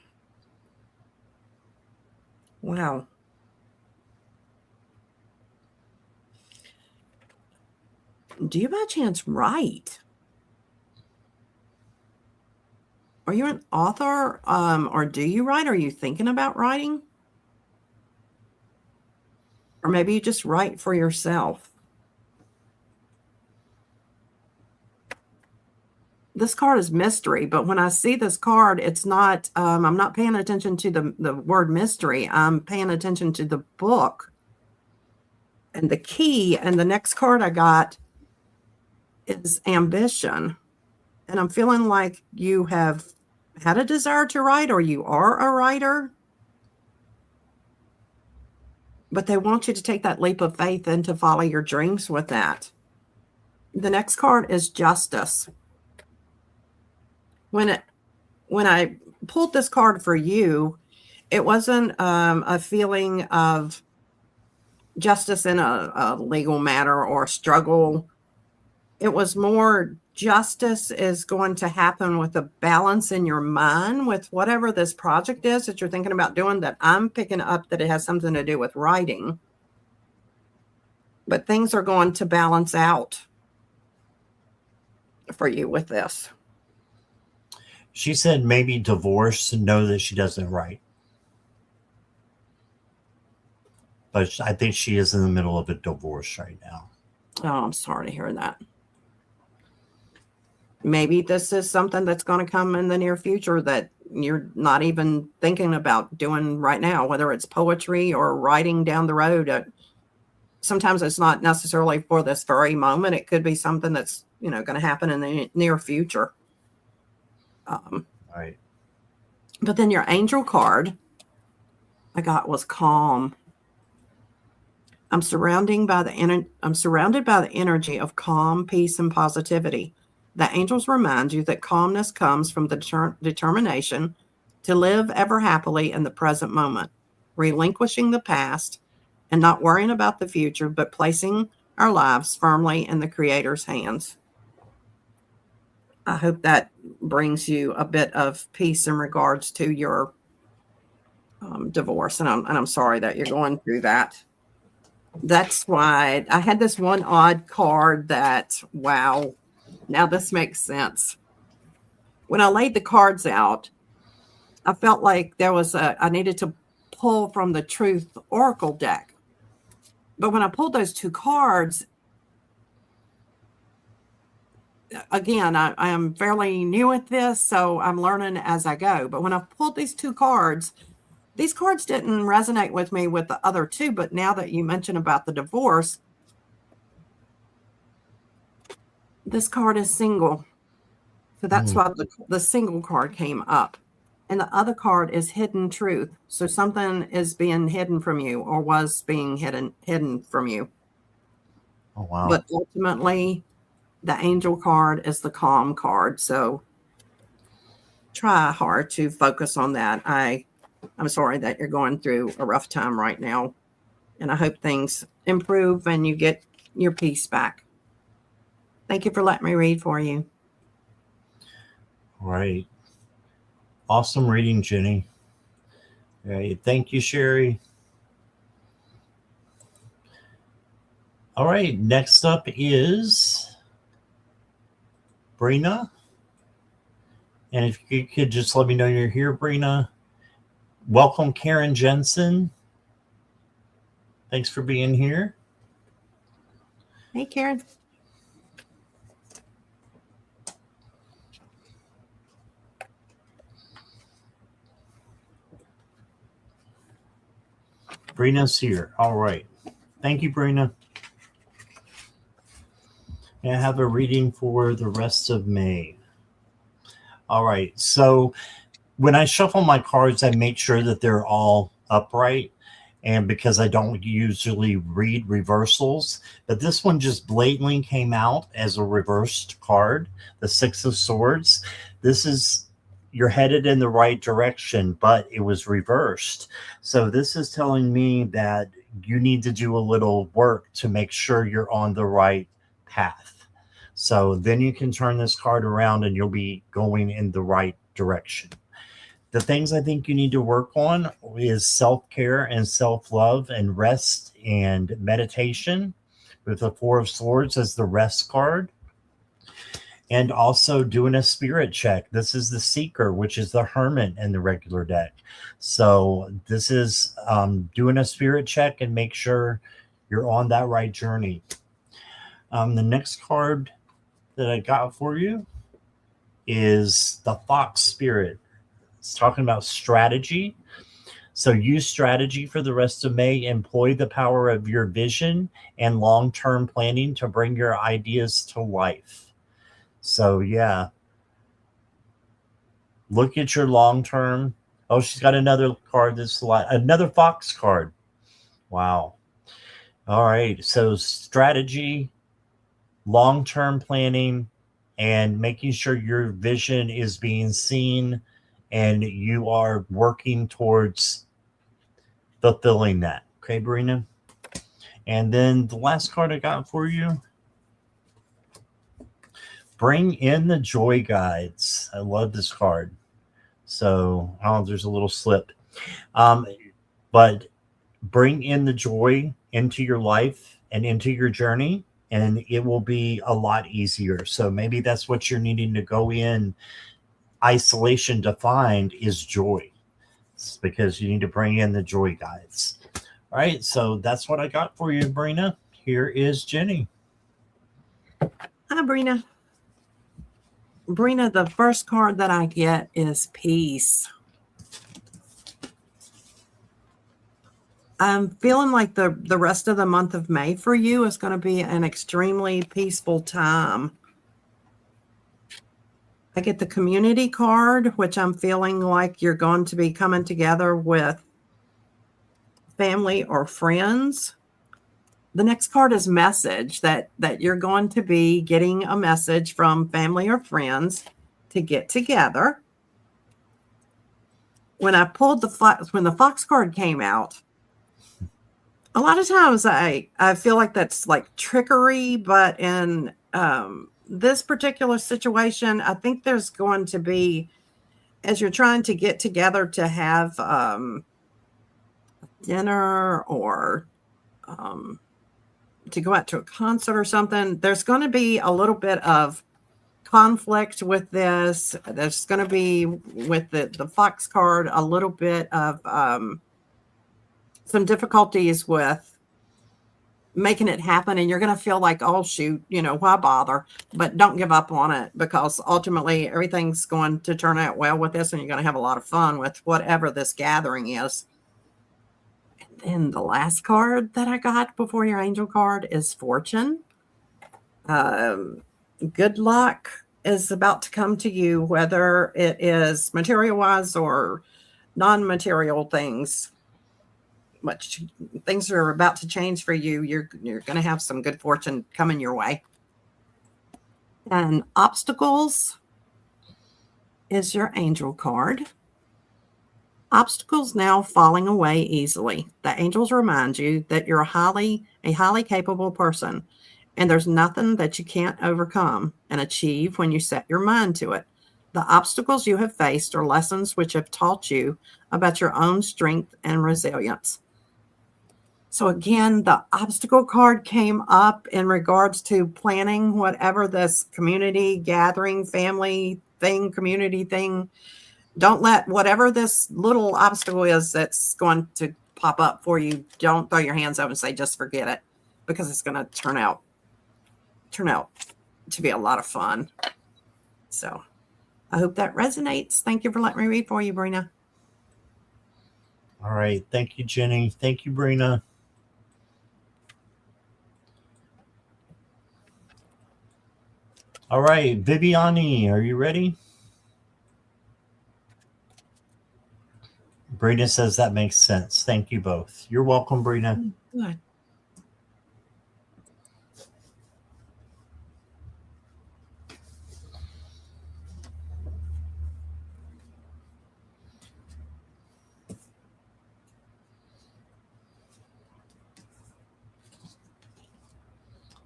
Do you by chance write? Are you an author, or do you write? Are you thinking about writing? Or maybe you just write for yourself. This card is mystery, but when I see this card, it's not, I'm not paying attention to the word mystery. I'm paying attention to the book And the key, and the next card I got is ambition. And I'm feeling like you have had a desire to write, or you are a writer, but they want you to take that leap of faith and to follow your dreams with that. The next card is justice. When I pulled this card for you, it wasn't a feeling of justice in a legal matter or struggle. It was more justice is going to happen with a balance in your mind with whatever this project is that you're thinking about doing, that I'm picking up that it has something to do with writing. But things are going to balance out for you with this. She said maybe divorce and know that she doesn't write. But I think she is in the middle of a divorce right now. Oh, I'm sorry to hear that. Maybe this is something that's going to come in the near future that you're not even thinking about doing right now, whether it's poetry or writing down the road. Sometimes it's not necessarily for this very moment. It could be something that's, going to happen in the near future. Right. But then your angel card I got was calm. I'm surrounded by the energy of calm, peace, and positivity. The angels remind you that calmness comes from the determination to live ever happily in the present moment, relinquishing the past and not worrying about the future, but placing our lives firmly in the Creator's hands. I hope that brings you a bit of peace in regards to your divorce. And I'm sorry that you're going through that. That's why I had this one odd card that, wow, now this makes sense. When I laid the cards out, I felt like I needed to pull from the Truth Oracle deck. But when I pulled those two cards, again, I am fairly new at this, so I'm learning as I go. But when I pulled these cards didn't resonate with me with the other two. But now that you mentioned about the divorce, this card is single. So that's why the single card came up. And the other card is hidden truth. So something is being hidden from you, or was being hidden from you. Oh, wow. But ultimately, the angel card is the calm card. So try hard to focus on that. I'm sorry that you're going through a rough time right now. And I hope things improve and you get your peace back. Thank you for letting me read for you. Right. Awesome reading, Jenny. Right. Thank you, Sherry. All right. Next up is Brina. And if you could just let me know you're here, Brina. Welcome, Karen Jensen. Thanks for being here. Hey, Karen. Brina's here. All right. Thank you, Brina. And I have a reading for the rest of May. All right. So when I shuffle my cards, I make sure that they're all upright. And because I don't usually read reversals, but this one just blatantly came out as a reversed card, the Six of Swords. You're headed in the right direction, but it was reversed. So this is telling me that you need to do a little work to make sure you're on the right path. So then you can turn this card around and you'll be going in the right direction. The things I think you need to work on is self-care and self-love and rest and meditation, with the Four of Swords as the rest card. And also doing a spirit check. This is the Seeker, which is the Hermit in the regular deck. So this is doing a spirit check and make sure you're on that right journey. The next card that I got for you is the Fox Spirit. It's talking about strategy. So use strategy for the rest of May. Employ the power of your vision and long-term planning to bring your ideas to life. So yeah, look at your long-term. Oh, she's got another card that's another Fox card. Wow. All right. So strategy, long-term planning, and making sure your vision is being seen and you are working towards fulfilling that. Okay, Brina? And then the last card I got for you, bring in the joy guides. I love this card. So, oh, there's a little slip. But bring in the joy into your life and into your journey, and it will be a lot easier. So maybe that's what you're needing to go in isolation to find is joy. It's because you need to bring in the joy guides. All right, so that's what I got for you, Brina. Here is Jenny. Hi, Brina. Brina, the first card that I get is peace. I'm feeling like the rest of the month of May for you is going to be an extremely peaceful time. I get the community card, which I'm feeling like you're going to be coming together with family or friends. The next card is message, that you're going to be getting a message from family or friends to get together. When I pulled when the Fox card came out, a lot of times I feel like that's like trickery, but in this particular situation, I think there's going to be, as you're trying to get together to have dinner or to go out to a concert or something, there's going to be a little bit of conflict with this. There's going to be, with the Fox card, a little bit of some difficulties with making it happen, and you're going to feel like, oh shoot, why bother? But don't give up on it, because ultimately everything's going to turn out well with this, and you're going to have a lot of fun with whatever this gathering is. And then the last card that I got before your angel card is fortune. Good luck is about to come to you, whether it is material wise or non-material things. Much things are about to change for you. You're going to have some good fortune coming your way. And obstacles is your angel card. Obstacles now falling away easily. The angels remind you that you're a highly capable person, and there's nothing that you can't overcome and achieve when you set your mind to it. The obstacles you have faced are lessons which have taught you about your own strength and resilience. So again, the obstacle card came up in regards to planning whatever this community gathering, family thing, community thing. Don't let whatever this little obstacle is that's going to pop up for you, don't throw your hands up and say, just forget it, because it's going to turn out to be a lot of fun. So I hope that resonates. Thank you for letting me read for you, Brina. All right. Thank you, Jenny. Thank you, Brina. All right, Viviani, are you ready? Brina says that makes sense. Thank you both. You're welcome, Brina. Good.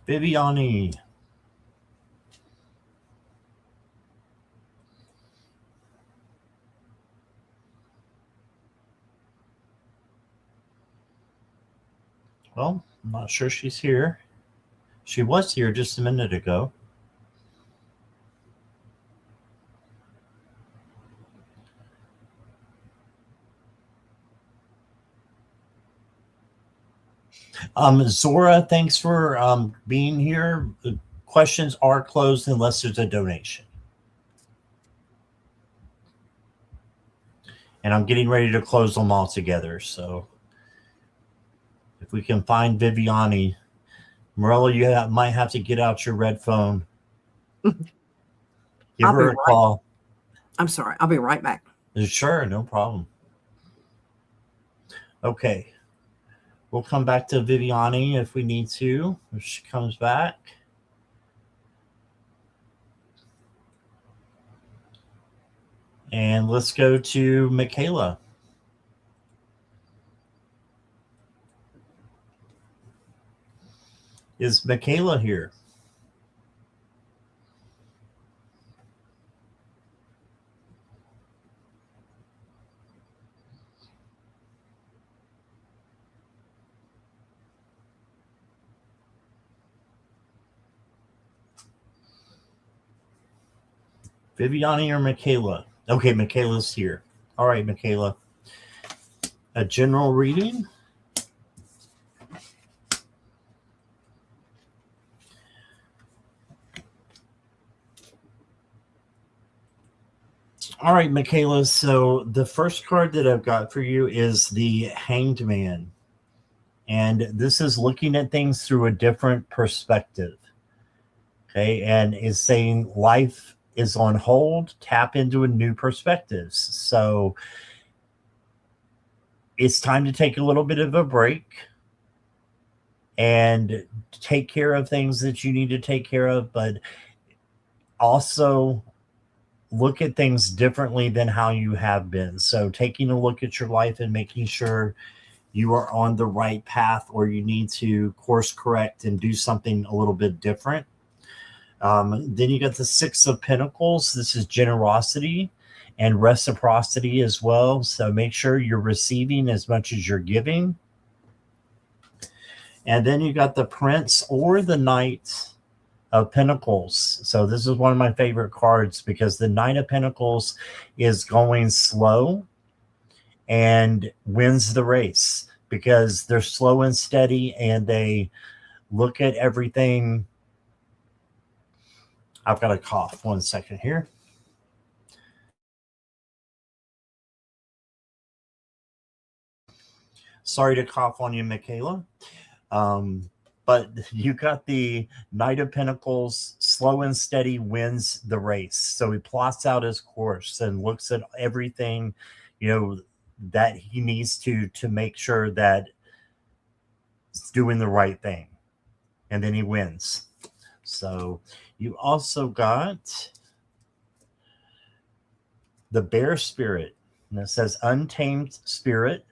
Viviani. Well, I'm not sure she's here. She was here just a minute ago. Zora, thanks for being here. The questions are closed unless there's a donation. And I'm getting ready to close them all together. So if we can find Viviani, Morella, might have to get out your red phone. Give her a call. I'm sorry. I'll be right back. Sure, no problem. Okay. We'll come back to Viviani if we need to, if she comes back. And let's go to Michaela. Is Michaela here? Viviani or Michaela? Okay, Michaela's here. All right, Michaela. A general reading. All right, Michaela. So the first card that I've got for you is the Hanged Man. And this is looking at things through a different perspective. Okay, and is saying life is on hold, tap into a new perspectives. So it's time to take a little bit of a break and take care of things that you need to take care of, but also look at things differently than how you have been. So taking a look at your life and making sure you are on the right path, or you need to course correct and do something a little bit different. Then you got the Six of Pentacles. This is generosity and reciprocity as well. So make sure you're receiving as much as you're giving. And then you got the Prince or the Knight of Pentacles. So this is one of my favorite cards because the Knight of Pentacles is going slow and wins the race because they're slow and steady and they look at everything. I've got a cough. 1 second here. Sorry to cough on you, Michaela. But you got the Knight of Pentacles, slow and steady wins the race. So he plots out his course and looks at everything, that he needs to make sure that it's doing the right thing. And then he wins. So you also got the Bear Spirit. And it says untamed spirit.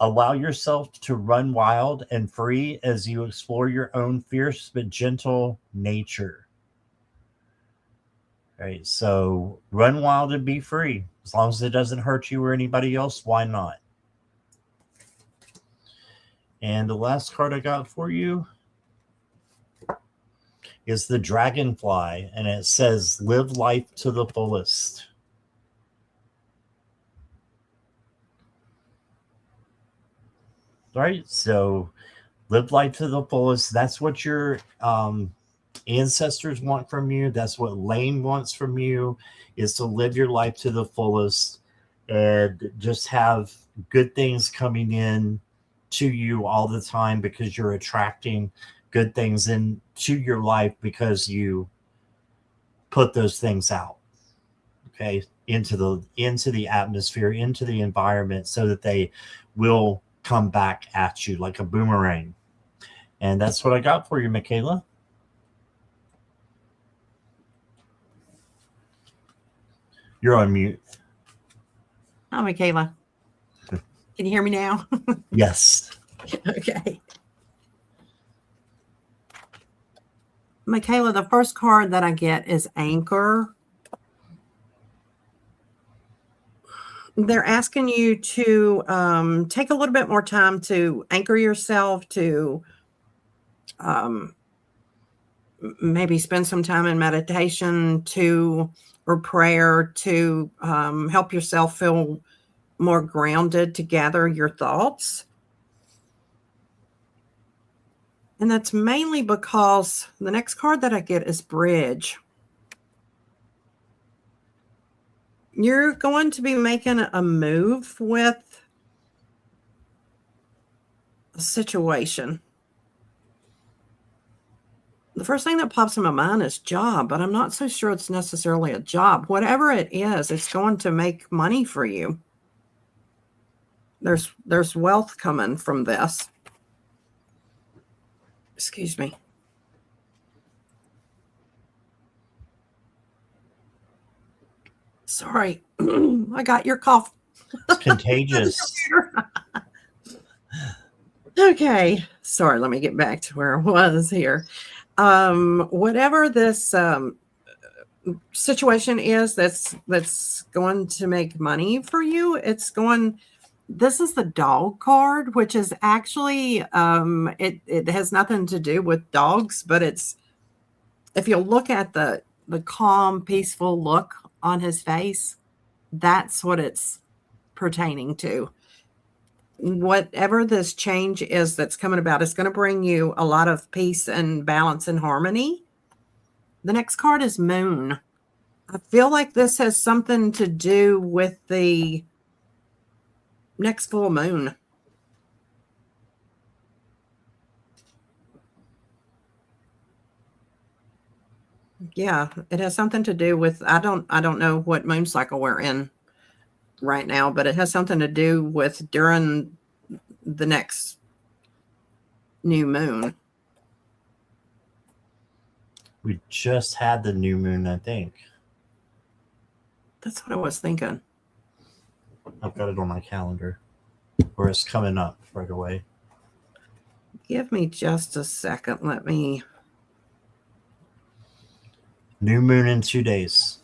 Allow yourself to run wild and free as you explore your own fierce but gentle nature. All right, so run wild and be free. As long as it doesn't hurt you or anybody else, why not? And the last card I got for you is the Dragonfly, and it says live life to the fullest. Right, so live life to the fullest. That's what your ancestors want from you. That's what Lane wants from you, is to live your life to the fullest and just have good things coming in to you all the time, because you're attracting good things into your life because you put those things out, okay, into the atmosphere, into the environment, so that they will come back at you like a boomerang. And that's what I got for you, Michaela. You're on mute. Hi, Michaela. Can you hear me now? Yes. Okay. Michaela, the first card that I get is Anchor. They're asking you to take a little bit more time to anchor yourself, to maybe spend some time in meditation or prayer to help yourself feel more grounded, to gather your thoughts. And that's mainly because the next card that I get is Bridge. You're going to be making a move with a situation. The first thing that pops in my mind is job, but I'm not so sure it's necessarily a job. Whatever it is, it's going to make money for you. There's wealth coming from this. Excuse me. Sorry, I got your cough. It's contagious. Okay, sorry, let me get back to where I was here. Whatever this situation is that's going to make money for you, this is the dog card, which is actually it has nothing to do with dogs, but it's, if you look at the calm, peaceful look on his face, that's what it's pertaining to. Whatever this change is that's coming about is going to bring you a lot of peace and balance and harmony. The next card is Moon. I feel like this has something to do with the next full moon. Yeah, it has something to do with, I don't know what moon cycle we're in right now, but it has something to do with during the next new moon. We just had the new moon, I think. That's what I was thinking. I've got it on my calendar, or it's coming up right away. Give me just a second. Let me. New moon in 2 days.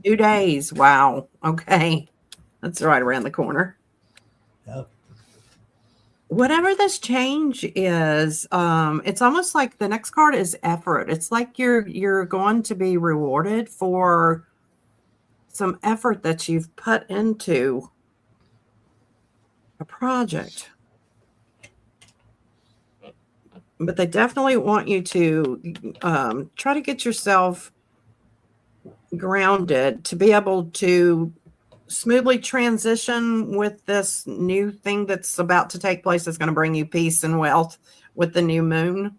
2 days. Wow. Okay. That's right around the corner. Yep. Whatever this change is, it's almost like the next card is effort. It's like you're going to be rewarded for some effort that you've put into a project. But they definitely want you to try to get yourself grounded to be able to smoothly transition with this new thing that's about to take place that's going to bring you peace and wealth with the new moon.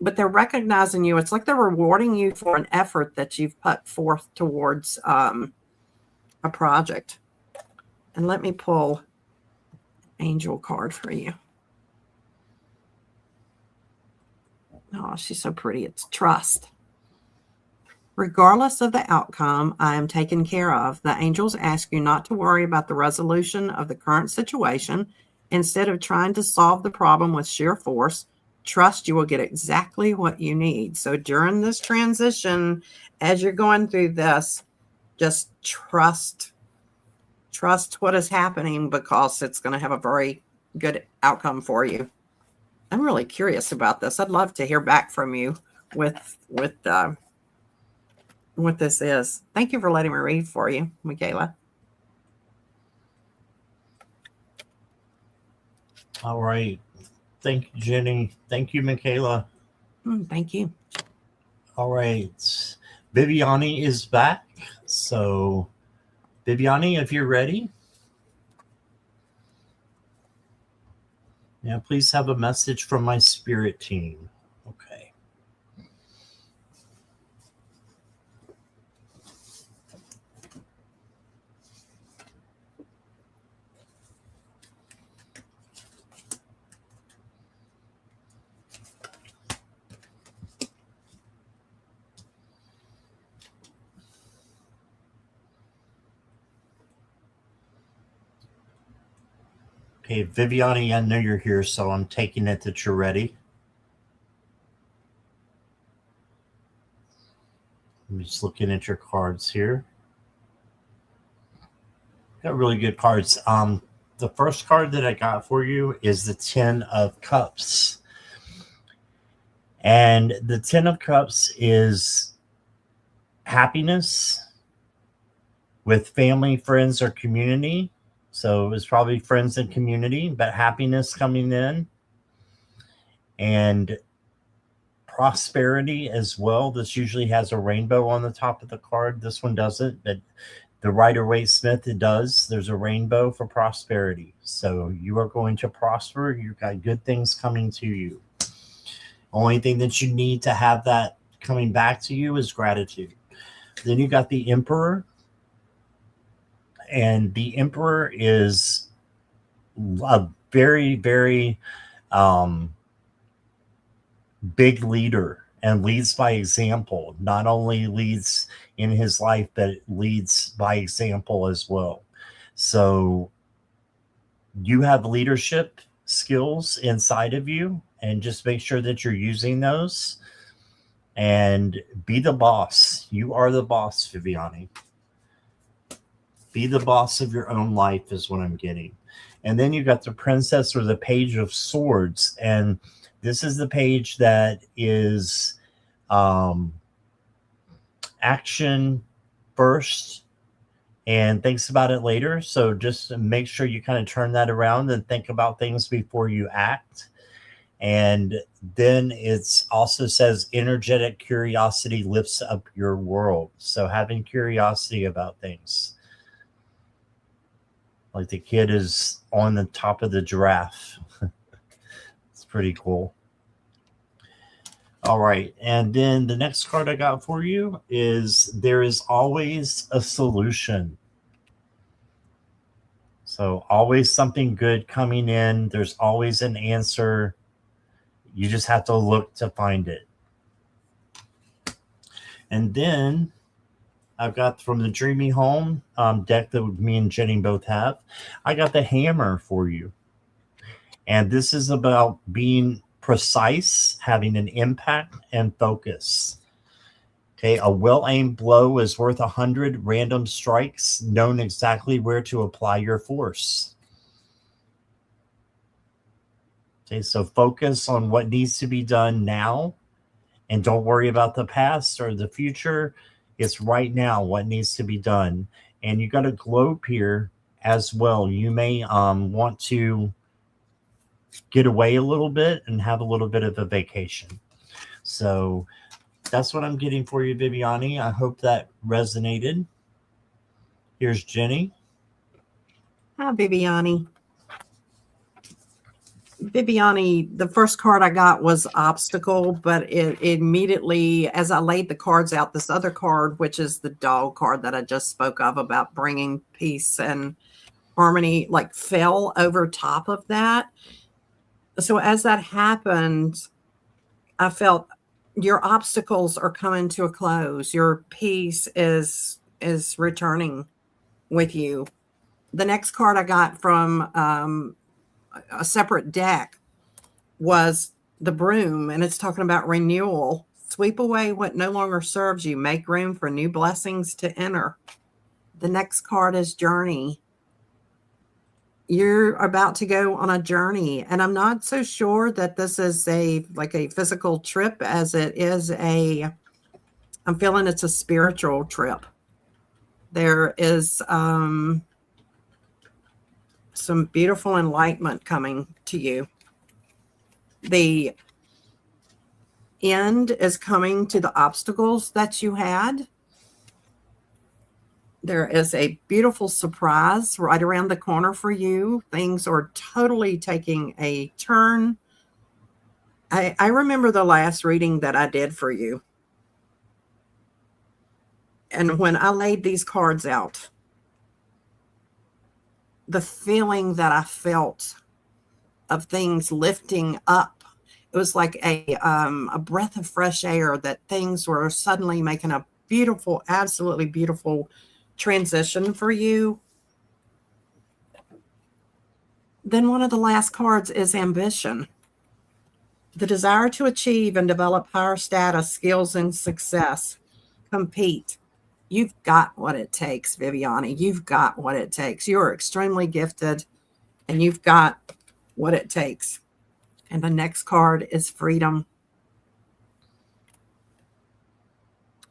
But they're recognizing you. It's like they're rewarding you for an effort that you've put forth towards a project. And let me pull angel card for you. Oh, she's so pretty. It's trust. Regardless of the outcome, I am taken care of. The angels ask you not to worry about the resolution of the current situation. Instead of trying to solve the problem with sheer force, trust you will get exactly what you need. So during this transition, as you're going through this, just trust what is happening, because it's going to have a very good outcome for you. I'm really curious about this. I'd love to hear back from you with what this is. Thank you for letting me read for you, Michaela. All right. Thank you, Jenny. Thank you, Michaela. Thank you. All right. Viviani is back. So, Viviani, if you're ready. Yeah, please have a message from my spirit team. Okay. Okay, Viviani, I know you're here, so I'm taking it that you're ready. I'm just looking at your cards here. Got really good cards. The first card that I got for you is the 10 of Cups. And the 10 of Cups is happiness with family, friends, or community. So it's probably friends and community, but happiness coming in. And prosperity as well. This usually has a rainbow on the top of the card. This one doesn't, but The Rider-Waite Smith, it does. There's a rainbow for prosperity. So you are going to prosper. You've got good things coming to you. Only thing that you need to have that coming back to you is gratitude. Then you got the Emperor. And the Emperor is a very, very big leader and leads by example. Not only leads in his life, but leads by example as well. So you have leadership skills inside of you, and just make sure that you're using those and be the boss. You are the boss, Viviani. Be the boss of your own life is what I'm getting. And then you got the Princess or the Page of Swords. And this is the page that is action first and thinks about it later. So just make sure you kind of turn that around and think about things before you act. And then it's also says energetic curiosity lifts up your world. So having curiosity about things. Like the kid is on the top of the giraffe. It's pretty cool. All right. And then the next card I got for you is there is always a solution. So always something good coming in. There's always an answer. You just have to look to find it. And then I've got from the Dreamy Home deck that me and Jenny both have, I got the Hammer for you. And this is about being precise, having an impact, and focus. Okay, a well-aimed blow is worth 100 random strikes, known exactly where to apply your force. Okay, so focus on what needs to be done now, and don't worry about the past or the future. It's right now what needs to be done. And you got a globe here as well. You may want to get away a little bit and have a little bit of a vacation. So that's what I'm getting for you, Viviani. I hope that resonated. Here's Jenny. Hi, Viviani. Viviani, the first card I got was obstacle, but it immediately, as I laid the cards out, this other card, which is the dog card that I just spoke of about bringing peace and harmony, like fell over top of that. So as that happened, I felt your obstacles are coming to a close. Your peace is returning with you. The next card I got from a separate deck was the Broom, and it's talking about renewal. Sweep away what no longer serves you. Make room for new blessings to enter. The next card is Journey. You're about to go on a journey, and I'm not so sure that this is a physical trip as it is I'm feeling it's a spiritual trip. There is some beautiful enlightenment coming to you. The end is coming to the obstacles that you had. There is a beautiful surprise right around the corner for you. Things are totally taking a turn. I remember the last reading that I did for you. And when I laid these cards out, the feeling that I felt of things lifting up, it was like a breath of fresh air, that things were suddenly making a beautiful, absolutely beautiful transition for you. Then one of the last cards is Ambition. The desire to achieve and develop higher status, skills, and success. Compete. You've got what it takes, Viviani. You've got what it takes. You're extremely gifted, and you've got what it takes. And the next card is Freedom.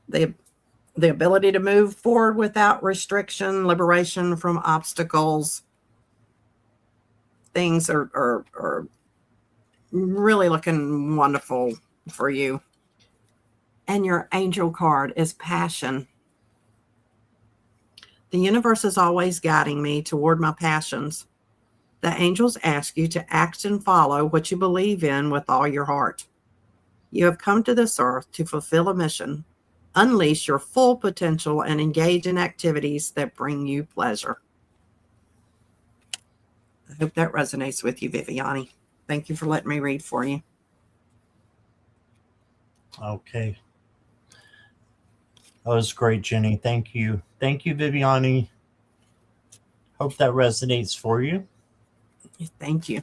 The ability to move forward without restriction, liberation from obstacles. Things are really looking wonderful for you. And your angel card is Passion. The universe is always guiding me toward my passions. The angels ask you to act and follow what you believe in with all your heart. You have come to this earth to fulfill a mission, unleash your full potential, and engage in activities that bring you pleasure. I hope that resonates with you, Viviani. Thank you for letting me read for you. Okay. That was great, Jenny. Thank you. Thank you, Viviani. Hope that resonates for you. Thank you.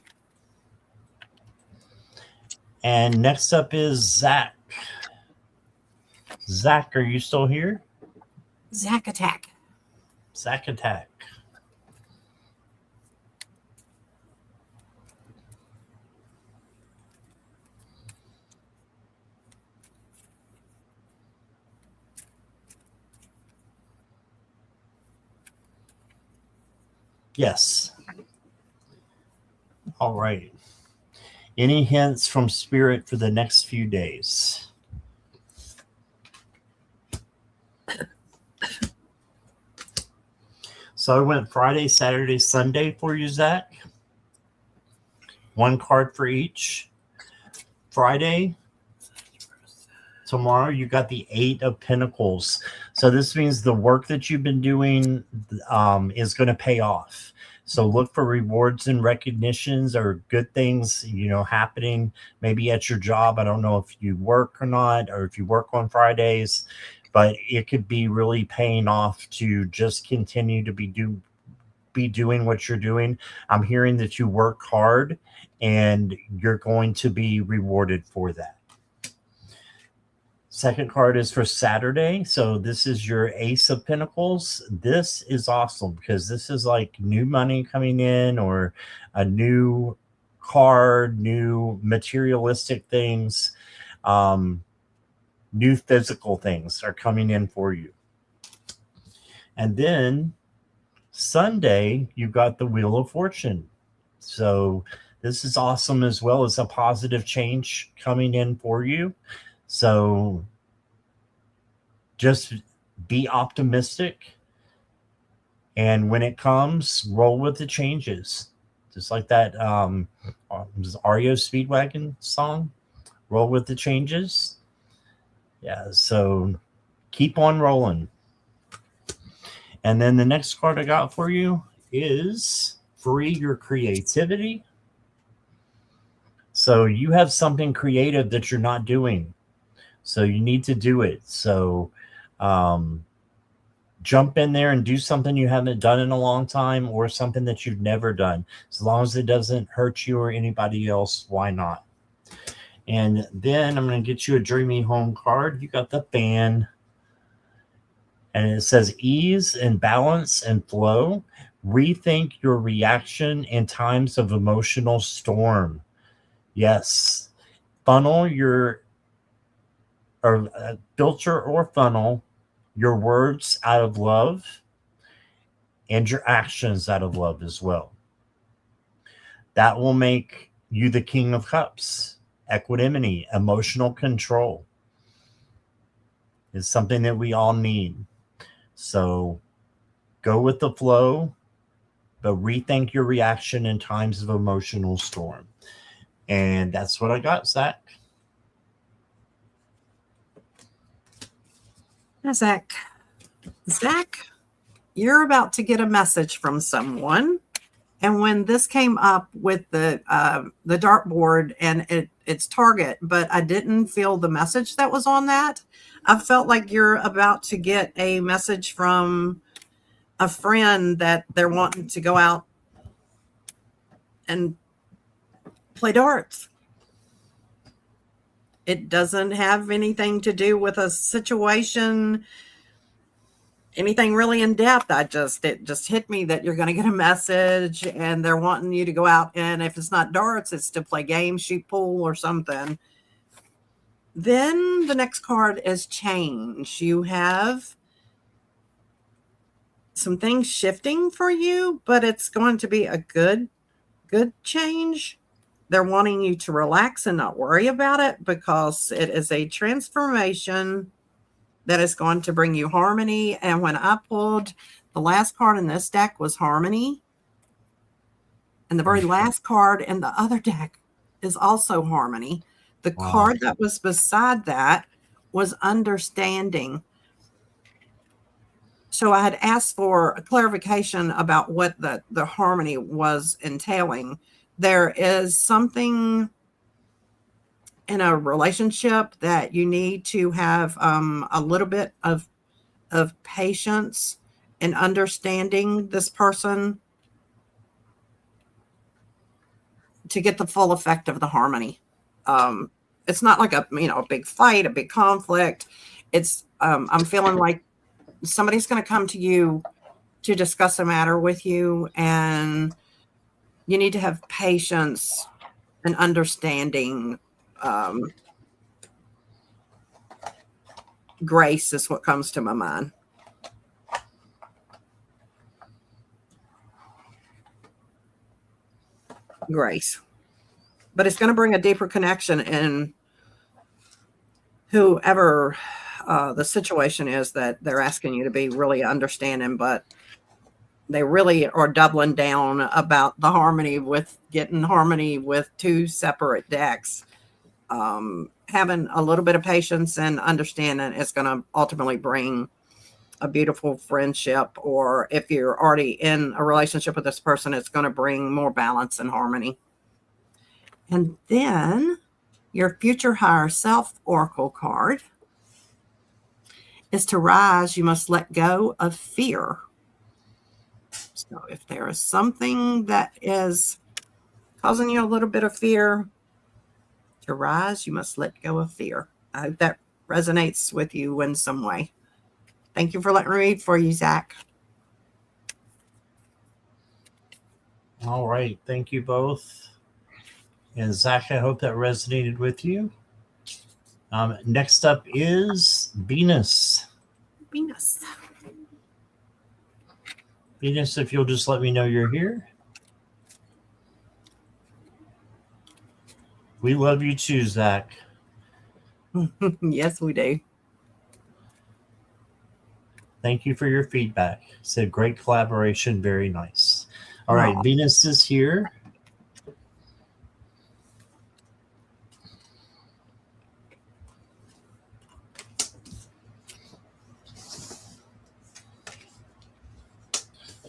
And next up is Zach. Zach, are you still here? Zach Attack. Zach Attack. Yes. All right. Any hints from Spirit for the next few days? So I went Friday, Saturday, Sunday for you, Zach. One card for each. Friday, tomorrow, you got the 8 of Pentacles. So this means the work that you've been doing is going to pay off. So look for rewards and recognitions or good things, happening maybe at your job. I don't know if you work or not, or if you work on Fridays, but it could be really paying off to just continue to be doing what you're doing. I'm hearing that you work hard and you're going to be rewarded for that. Second card is for Saturday. So this is your Ace of Pentacles. This is awesome because this is like new money coming in or a new card, new materialistic things, new physical things are coming in for you. And then Sunday, you got the Wheel of Fortune. So this is awesome as well as a positive change coming in for you. So just be optimistic. And when it comes, roll with the changes. Just like that REO Speedwagon song, roll with the changes. Yeah, so keep on rolling. And then the next card I got for you is Free Your Creativity. So you have something creative that you're not doing. So you need to do it. So jump in there and do something you haven't done in a long time or something that you've never done. As long as it doesn't hurt you or anybody else, why not? And then I'm going to get you a Dreamy Home card. You got the Fan. And it says ease and balance and flow. Rethink your reaction in times of emotional storm. Yes. Funnel your filter or funnel your words out of love and your actions out of love as well. That will make you the King of Cups. Equanimity, emotional control is something that we all need. So go with the flow, but rethink your reaction in times of emotional storm. And that's what I got, Zach. Hi, Zach. Zach, you're about to get a message from someone. And when this came up with the dartboard and it's Target, but I didn't feel the message that was on that, I felt like you're about to get a message from a friend that they're wanting to go out and play darts. It doesn't have anything to do with a situation, anything really in depth. It just hit me that you're going to get a message and they're wanting you to go out. And if it's not darts, it's to play games, shoot pool or something. Then the next card is change. You have some things shifting for you, but it's going to be a good change. They're wanting you to relax and not worry about it because it is a transformation that is going to bring you harmony. And when I pulled The last card in this deck was Harmony. And the very last card in the other deck is also Harmony. The card that was beside that was Understanding. So I had asked for a clarification about what the harmony was entailing. There is something in a relationship that you need to have a little bit of patience and understanding this person to get the full effect of the harmony. It's not like a big fight, a big conflict. It's I'm feeling like somebody's going to come to you to discuss a matter with you, and you need to have patience and understanding. Grace is what comes to my mind. Grace. But it's going to bring a deeper connection in whoever the situation is that they're asking you to be really understanding, but they really are doubling down about the harmony with getting harmony with two separate decks. Having a little bit of patience and understanding is going to ultimately bring a beautiful friendship, or if you're already in a relationship with this person, it's going to bring more balance and harmony. And then your future higher self oracle card is to rise. You must let go of fear. So if there is something that is causing you a little bit of fear, to rise, you must let go of fear. I hope that resonates with you in some way. Thank you for letting me read for you, Zach. All right. Thank you both. And Zach, I hope that resonated with you. Next up is Venus. Venus. Venus, if you'll just let me know you're here. We love you too, Zach. Yes, we do. Thank you for your feedback. Said great collaboration. Very nice. All right. Venus is here.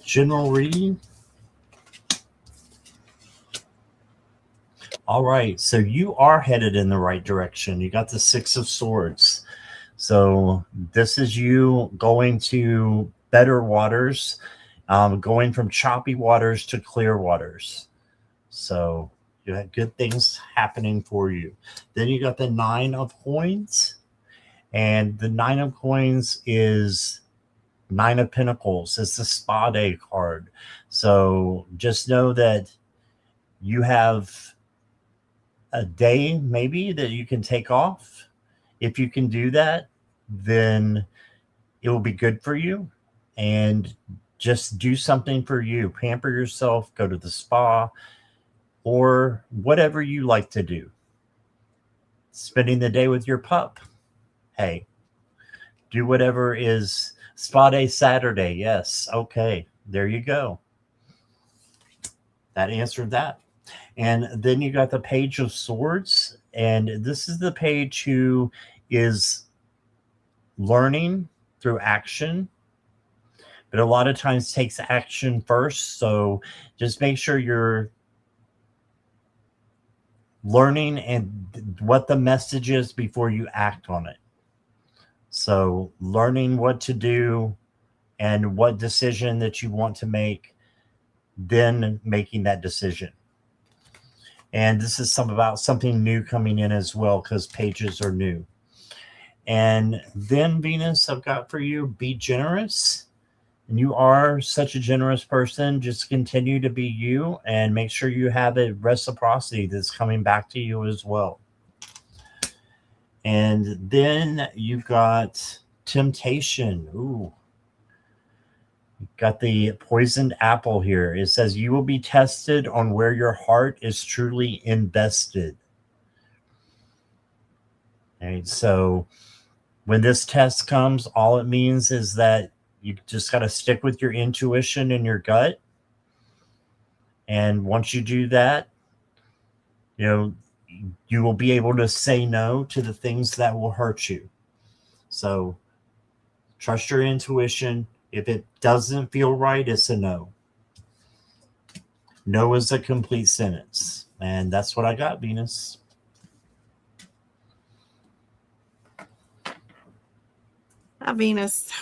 General reading. All right, so you are headed in the right direction. You got the Six of Swords. So this is you going to better waters, going from choppy waters to clear waters. So you have good things happening for you. Then you got the Nine of Coins. And the Nine of Coins is Nine of Pentacles. It's the Spa Day card. So just know that you have a day maybe that you can take off. If you can do that, then it will be good for you. And just do something for you. Pamper yourself, go to the spa, or whatever you like to do. Spending the day with your pup. Hey, do whatever is Spa Day Saturday. Yes. Okay. There you go. That answered that. And then you got the Page of Swords. And this is the page who is learning through action, but a lot of times takes action first. So just make sure you're learning and what the message is before you act on it. So learning what to do and what decision that you want to make, then making that decision. And this is about something new coming in as well, because pages are new. And then Venus, I've got for you, be generous. And you are such a generous person. Just continue to be you and make sure you have a reciprocity that's coming back to you as well. And then you've got temptation. Ooh. Got the poisoned apple here. It says you will be tested on where your heart is truly invested. All right, so when this test comes, all it means is that You just got to stick with your intuition and your gut. And once you do that, you will be able to say no to the things that will hurt you. So trust your intuition. If it doesn't feel right, it's a no. No is a complete sentence. And that's what I got, Venus. Hi, Venus.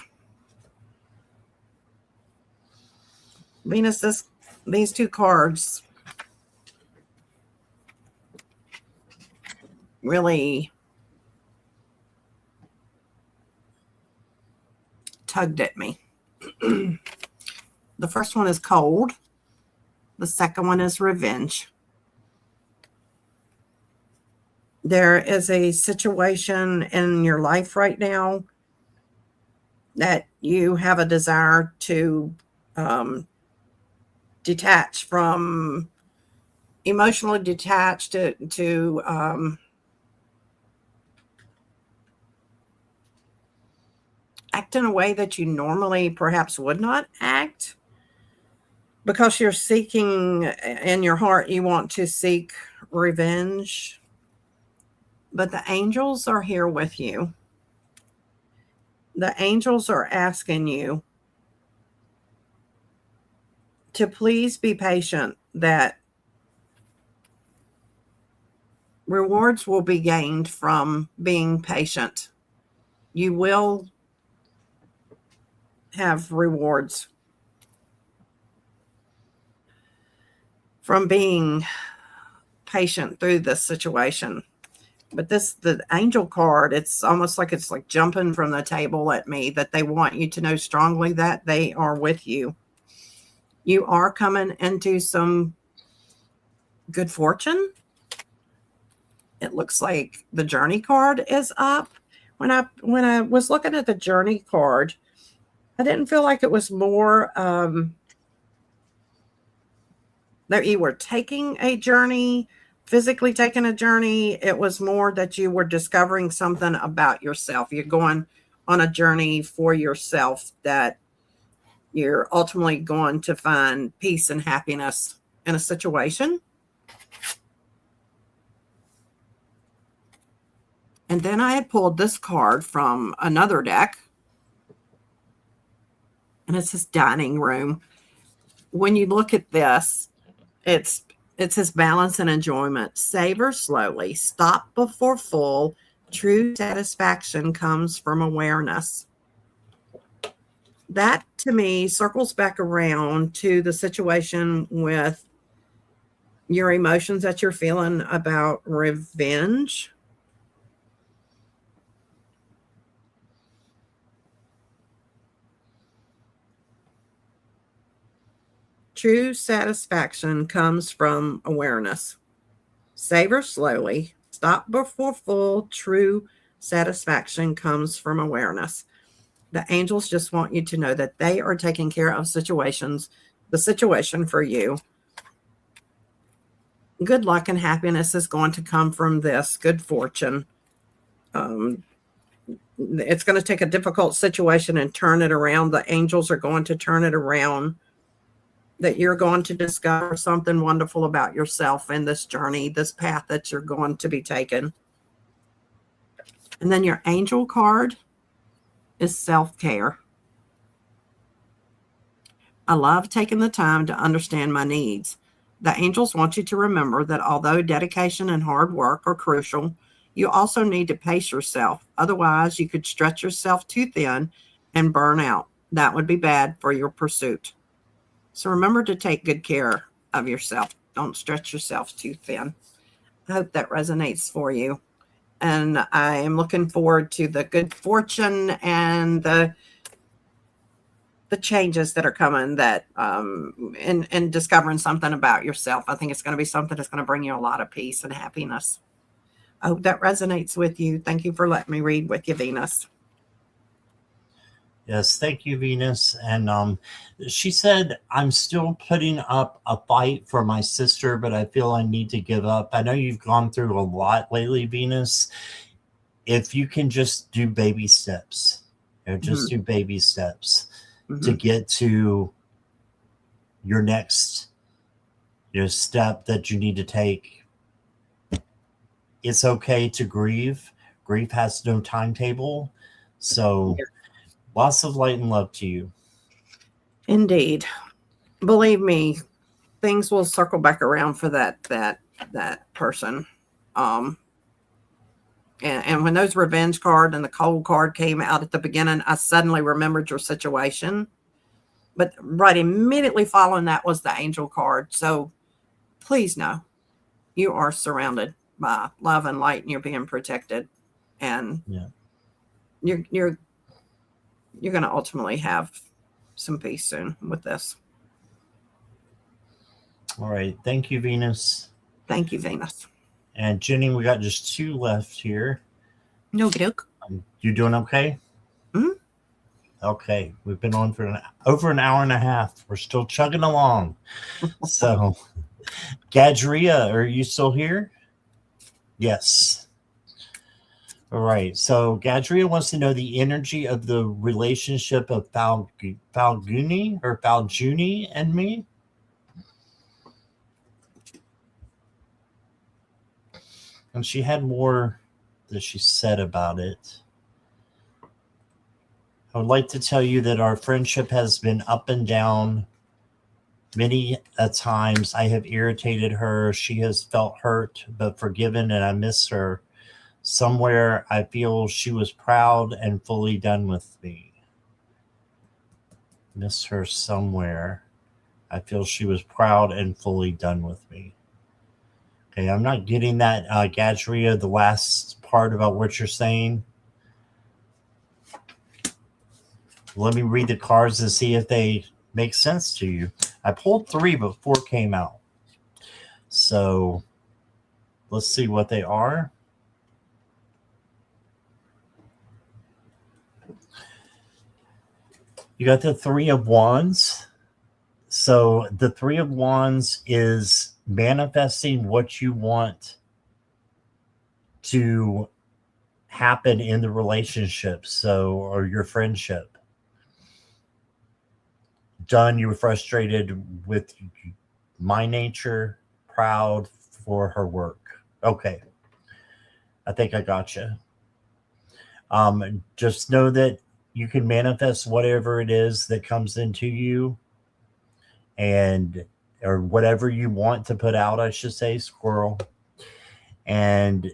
Venus, these two cards really tugged at me. The first one is cold. The second one is revenge. There is a situation in your life right now that you have a desire to detach from, emotionally detached to act in a way that you normally perhaps would not act, because you're seeking, in your heart, you want to seek revenge. But the angels are here with you. The angels are asking you to please be patient, that rewards will be gained from being patient. You will have rewards from being patient through this situation. But the angel card, it's almost like it's like jumping from the table at me, that they want you to know strongly that they are with you. You are coming into some good fortune. It looks like the journey card is up. When I was looking at the journey card, I didn't feel like it was more that you were taking a journey, physically taking a journey. It was more that you were discovering something about yourself. You're going on a journey for yourself, that you're ultimately going to find peace and happiness in a situation. And then I had pulled this card from another deck, and it says dining room. When you look at this, it says balance and enjoyment. Savor slowly. Stop before full. True satisfaction comes from awareness. That, to me, circles back around to the situation with your emotions that you're feeling about revenge. True satisfaction comes from awareness. Savor slowly. Stop before full. True satisfaction comes from awareness. The angels just want you to know that they are taking care of the situation for you. Good luck and happiness is going to come from this. Good fortune. It's going to take a difficult situation and turn it around. The angels are going to turn it around. That you're going to discover something wonderful about yourself in this journey, this path that you're going to be taking. And then your angel card is self-care. I love taking the time to understand my needs. The angels want you to remember that although dedication and hard work are crucial, you also need to pace yourself. Otherwise, you could stretch yourself too thin and burn out. That would be bad for your pursuit. So remember to take good care of yourself. Don't stretch yourself too thin. I hope that resonates for you. And I am looking forward to the good fortune and the changes that are coming, that and discovering something about yourself. I think it's going to be something that's going to bring you a lot of peace and happiness. I hope that resonates with you. Thank you for letting me read with you, Venus. Yes, thank you, Venus. And she said, I'm still putting up a fight for my sister, but I feel I need to give up. I know you've gone through a lot lately, Venus. If you can just do baby steps, just do baby steps. to get to your next step that you need to take. It's okay to grieve. Grief has no timetable. So lots of light and love to you. Indeed. Believe me, things will circle back around for that person. And when those revenge card and the cold card came out at the beginning, I suddenly remembered your situation. But right immediately following that was the angel card. So please know you are surrounded by love and light, and you're being protected. And you're going to ultimately have some peace soon with this. All right. Thank you, Venus. Thank you, Venus. And Jenny, we got just 2 left here. No joke. You doing okay? Mm-hmm. Okay. We've been on for over an hour and a half. We're still chugging along. So, Gadria, are you still here? Yes. All right. So, Gadria wants to know the energy of the relationship of Falguni and me. And she had more that she said about it. I would like to tell you that our friendship has been up and down many times. I have irritated her. She has felt hurt but forgiven, and I miss her. Somewhere I feel she was proud and fully done with me. Miss her somewhere. I feel she was proud and fully done with me. Okay, I'm not getting that, Gadria, the last part about what you're saying. Let me read the cards and see if they make sense to you. I pulled 3, but 4 came out. So let's see what they are. You got the 3 of Wands. So the 3 of Wands is manifesting what you want to happen in the relationship, or your friendship. Done, you were frustrated with my nature, proud for her work. Okay. I think I got you. Just know that you can manifest whatever it is that comes into you, or whatever you want to put out, I should say, squirrel. And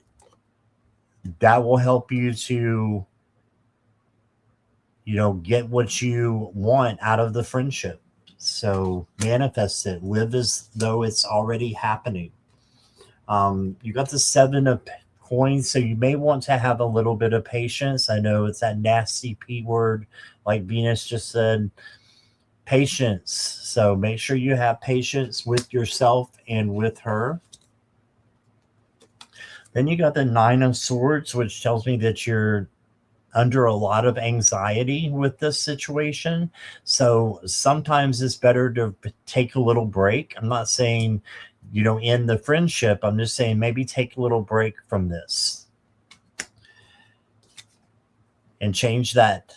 that will help you to, get what you want out of the friendship. So manifest it. Live as though it's already happening. You got the 7 of coins, so you may want to have a little bit of patience. I know it's that nasty P word, like Venus just said. Patience. So make sure you have patience with yourself and with her. Then you got the 9 of Swords, which tells me that you're under a lot of anxiety with this situation. So sometimes it's better to take a little break. I'm not saying, end the friendship. I'm just saying maybe take a little break from this and change that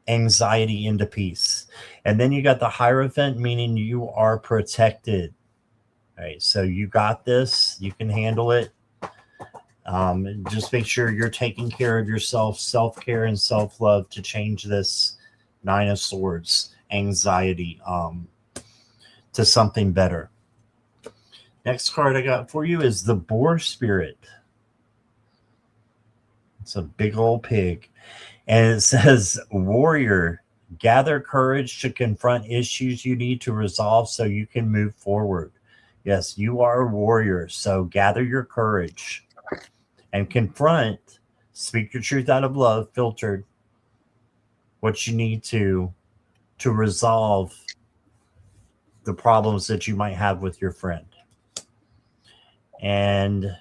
anxiety into peace. And then you got the Hierophant, meaning you are protected. All right, so you got this. You can handle it. Just make sure you're taking care of yourself, self-care and self-love to change this 9 of Swords anxiety to something better. Next card I got for you is the Boar Spirit. It's a big old pig. And it says, warrior, gather courage to confront issues you need to resolve so you can move forward. Yes, you are a warrior, so gather your courage and confront, speak your truth out of love, filtered, what you need to resolve the problems that you might have with your friend. And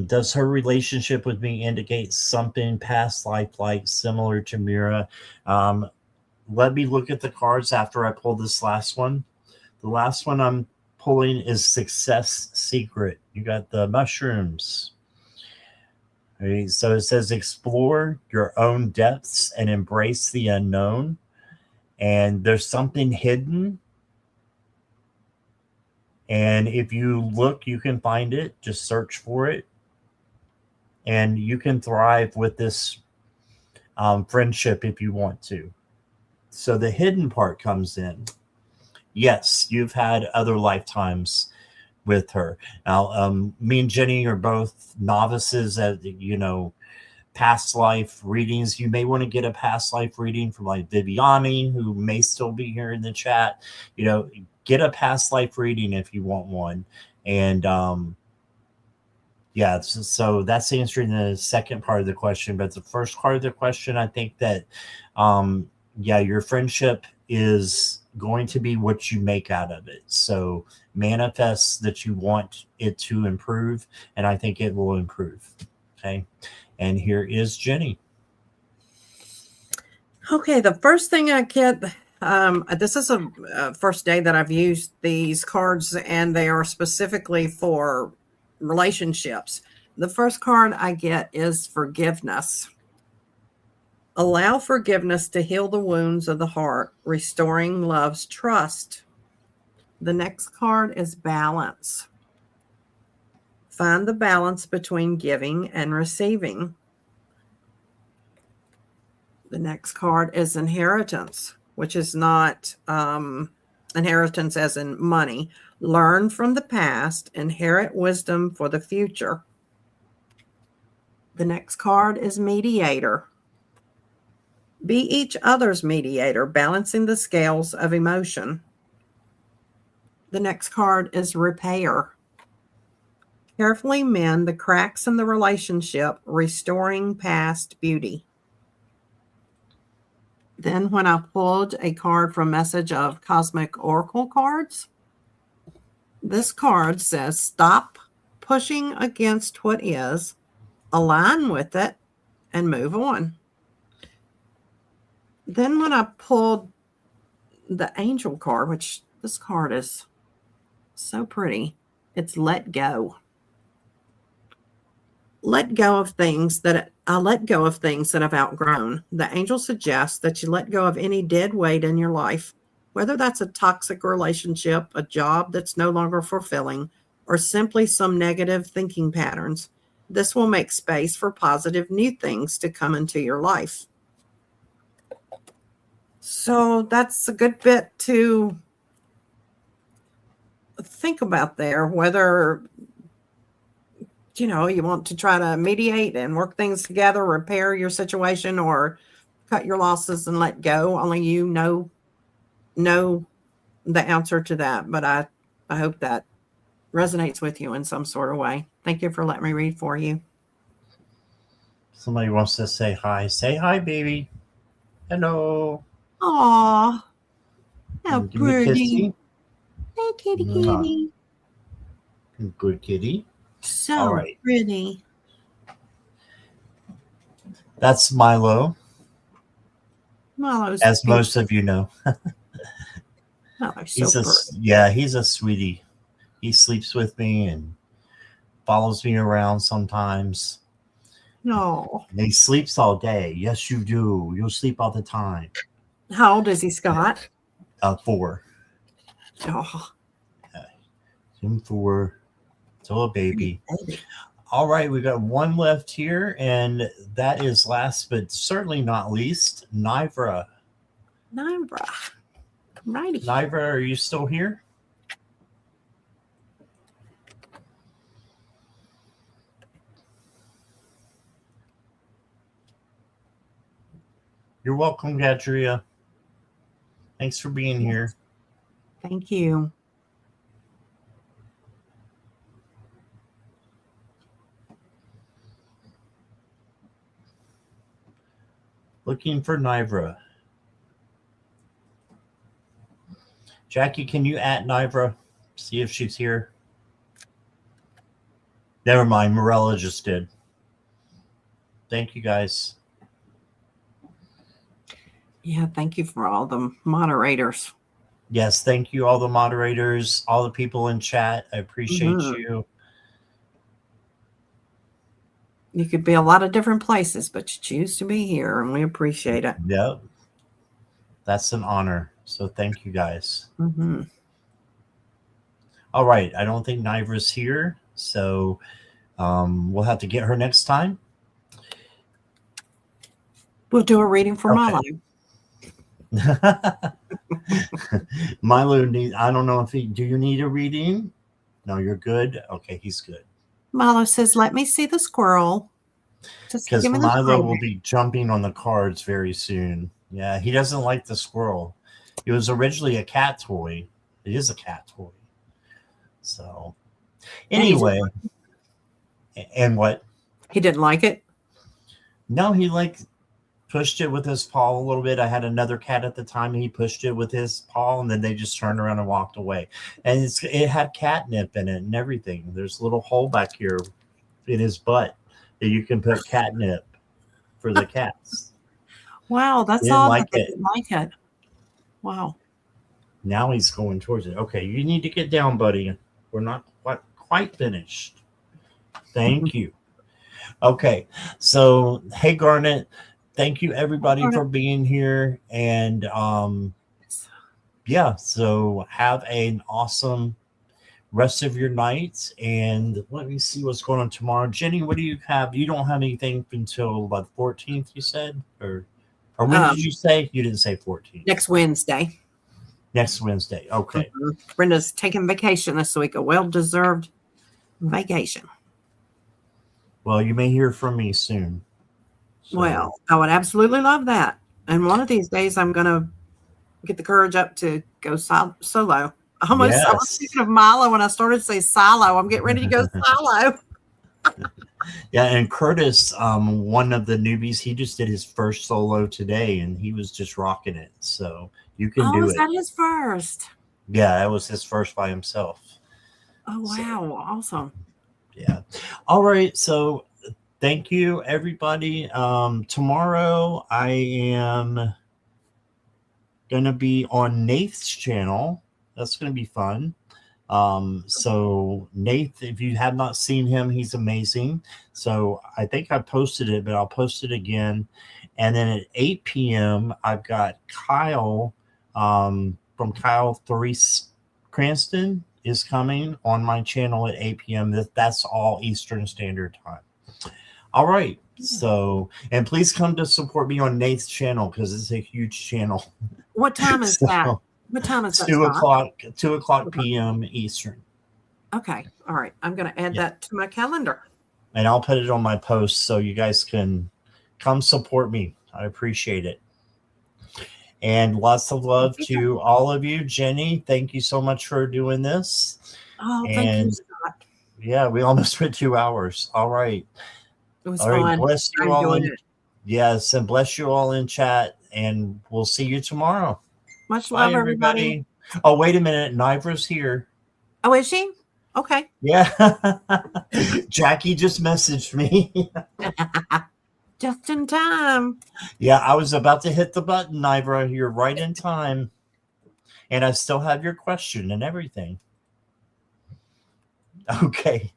does her relationship with me indicate something past life like similar to Mira? Let me look at the cards after I pull this last one. The last one I'm pulling is Success Secret. You got the mushrooms. Okay, so it says explore your own depths and embrace the unknown. and there's something hidden. And if you look, you can find it. Just search for it. And you can thrive with this friendship if you want to. So the hidden part comes in. Yes, you've had other lifetimes with her. Now, me and Jenny are both novices at, past life readings. You may want to get a past life reading from like Viviani, who may still be here in the chat. Get a past life reading if you want one. And yeah, so that's answering the second part of the question. But the first part of the question, I think that, yeah, your friendship is going to be what you make out of it. So manifest that you want it to improve, and I think it will improve. Okay. And here is Jenny. Okay, the first thing I get, this is a first day that I've used these cards, and they are specifically for relationships. The first card I get is forgiveness. Allow forgiveness to heal the wounds of the heart, restoring love's trust. The next card is balance. Find the balance between giving and receiving. The next card is inheritance, which is not inheritance as in money. Learn from the past, inherit wisdom for the future. The next card is mediator. Be each other's mediator, balancing the scales of emotion. The next card is repair. Carefully mend the cracks in the relationship, restoring past beauty. Then when I pulled a card from Message of Cosmic Oracle cards, this card says, stop pushing against what is, align with it, and move on. Then when I pulled the Angel card, which this card is so pretty, it's let go. Let go of things that I've outgrown. The angel suggests that you let go of any dead weight in your life, whether that's a toxic relationship, a job that's no longer fulfilling, or simply some negative thinking patterns. This will make space for positive new things to come into your life. So that's a good bit to think about there, whether you want to try to mediate and work things together, repair your situation, or cut your losses and let go. Only you know the answer to that. But I hope that resonates with you in some sort of way. Thank you for letting me read for you. Somebody wants to say hi. Say hi, baby. Hello. Aw. How Give me a pretty. kissy. Hey, kitty. Good kitty. So all right. Pretty. That's Milo. Milo's as most of you know. He's a sweetie. He sleeps with me and follows me around sometimes. No. And he sleeps all day. Yes, you do. You'll sleep all the time. How old is he, Scott? 4. Oh. Him 4. Still a baby. All right, we got one left here, and that is last but certainly not least, Nivra. Righty. Nivra, are you still here? You're welcome, Gadria. Thanks for being here. Thank you. Looking for Nivra. Jackie, can you at Nivra? See if she's here. Never mind. Morella just did. Thank you, guys. Yeah, thank you for all the moderators. Yes, thank you, all the moderators, all the people in chat. I appreciate you. You could be a lot of different places, but you choose to be here, and we appreciate it. Yep. That's an honor. So thank you guys. Mm-hmm. All right. I don't think Nivra's here. So we'll have to get her next time. We'll do a reading for Milo. Milo I don't know if do you need a reading? No, you're good. Okay, he's good. Milo says, let me see the squirrel. Because Milo will be jumping on the cards very soon. Yeah, he doesn't like the squirrel. It was originally a cat toy. It is a cat toy. So, anyway. And what? He didn't like it? No, he pushed it with his paw a little bit. I had another cat at the time. He pushed it with his paw, and then they just turned around and walked away. And it had catnip in it and everything. There's a little hole back here in his butt that you can put catnip for the cats. Wow, that's odd that they didn't like it. Wow. Now he's going towards it. Okay, you need to get down, buddy. We're not quite finished. Thank you. Okay, so hey, Garnet, thank you everybody for being here, and yeah, so have an awesome rest of your night, and let me see what's going on tomorrow. Jenny, what do you have? You don't have anything until about the 14th, you said, or when did you say? You didn't say 14th. Next Wednesday. Next Wednesday. Okay. Mm-hmm. Brenda's taking vacation this week, a well-deserved vacation. Well, you may hear from me soon. So. Well, I would absolutely love that. And one of these days, I'm going to get the courage up to go solo. I was thinking of Milo when I started to say silo. I'm getting ready to go solo. Yeah, and Curtis, one of the newbies, he just did his first solo today, and he was just rocking it. So you can do it. Oh, is that his first? Yeah, that was his first by himself. Oh, wow. So, awesome. Yeah. All right. So thank you, everybody. Tomorrow I am going to be on Nath's channel. That's going to be fun. So Nath, if you have not seen him, he's amazing. So I think I posted it, but I'll post it again. And then at 8 p.m., I've got Kyle from Kyle 3 Cranston is coming on my channel at 8 p.m. That's all Eastern Standard Time. All right. So, and please come to support me on Nate's channel because it's a huge channel. What time is that? What time is that? 2 o'clock p.m. Eastern. Okay. All right. I'm going to add that to my calendar. And I'll put it on my post so you guys can come support me. I appreciate it. And lots of love to all of you. Jenny, thank you so much for doing this. Oh, thank you, Scott. Yeah, we almost went 2 hours. All right. It was fun. Right, bless you all. Yes, and bless you all in chat. And we'll see you tomorrow. Much love, everybody. Oh, wait a minute. Nivra's here. Oh, is she? Okay. Yeah. Jackie just messaged me. Just in time. Yeah, I was about to hit the button, Nivra. You're right in time. And I still have your question and everything. Okay.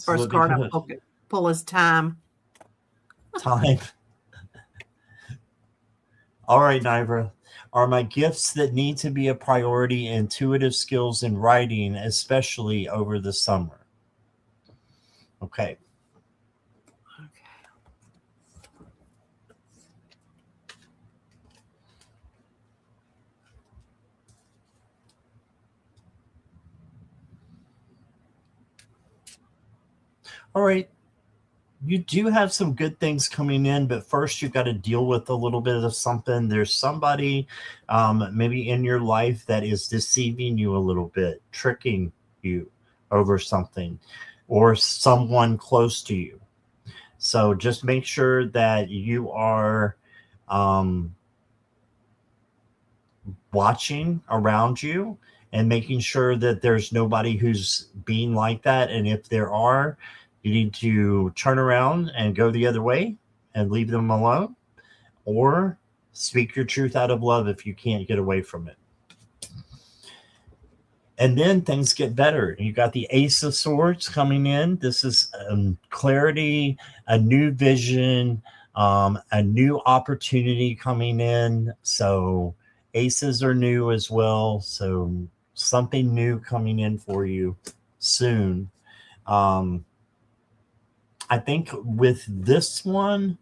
First card I pull is time. Time. All right, Nivra. Are my gifts that need to be a priority intuitive skills in writing, especially over the summer? Okay. All right. You do have some good things coming in, but first you've got to deal with a little bit of something. There's somebody maybe in your life that is deceiving you a little bit, tricking you over something, or someone close to you. So just make sure that you are watching around you and making sure that there's nobody who's being like that. And if there are, you need to turn around and go the other way and leave them alone, or speak your truth out of love if you can't get away from it. And then things get better. You got the Ace of Swords coming in. This is clarity, a new vision, a new opportunity coming in. So aces are new as well. So something new coming in for you soon. I think with this one,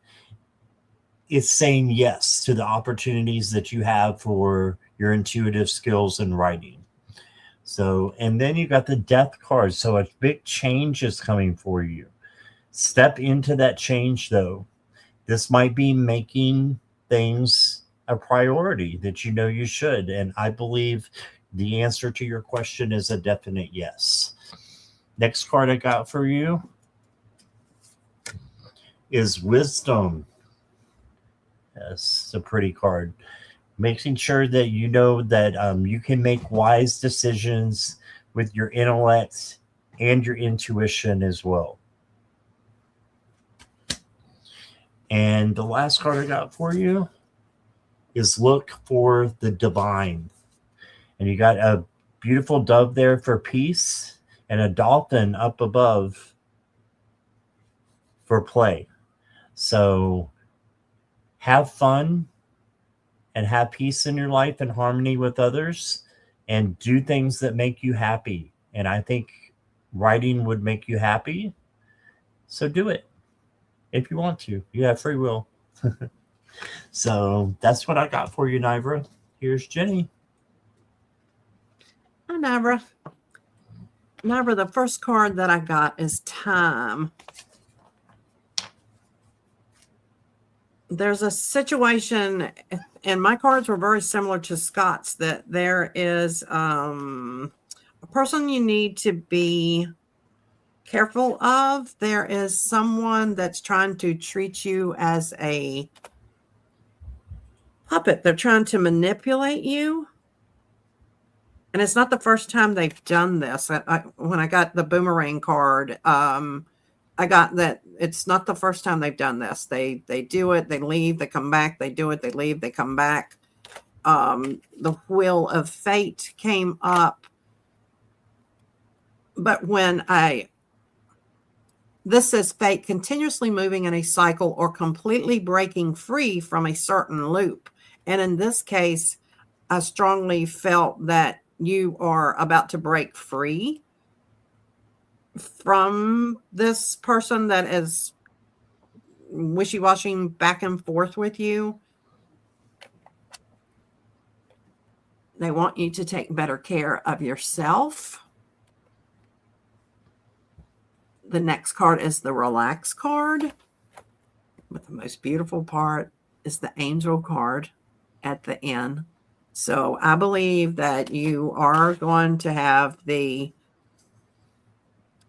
it's saying yes to the opportunities that you have for your intuitive skills in writing. So, and then you got the Death card. So a big change is coming for you. Step into that change, though. This might be making things a priority that you know you should. And I believe the answer to your question is a definite yes. Next card I got for you is Wisdom. Yes, it's a pretty card. Making sure that you know that you can make wise decisions with your intellect and your intuition as well. And the last card I got for you is Look for the Divine. And you got a beautiful dove there for peace and a dolphin up above for play. So have fun and have peace in your life and harmony with others and do things that make you happy. And I think writing would make you happy. So do it if you want to. You have free will. So that's what I got for you, Nivra. Here's Jenny. Hi, Nivra. Nivra, the first card that I got is Time. There's a situation, and my cards were very similar to Scott's, that there is a person you need to be careful of. There is someone that's trying to treat you as a puppet. They're trying to manipulate you. And it's not the first time they've done this. When I got the boomerang card, I got that it's not the first time they've done this. They do it, they leave, they come back, they do it, they leave, they come back. The Wheel of Fate came up. But this says fate continuously moving in a cycle or completely breaking free from a certain loop. And in this case, I strongly felt that you are about to break free from this person that is wishy-washy back and forth with you. They want you to take better care of yourself. The next card is the Relax card. But the most beautiful part is the Angel card at the end. So I believe that you are going to have the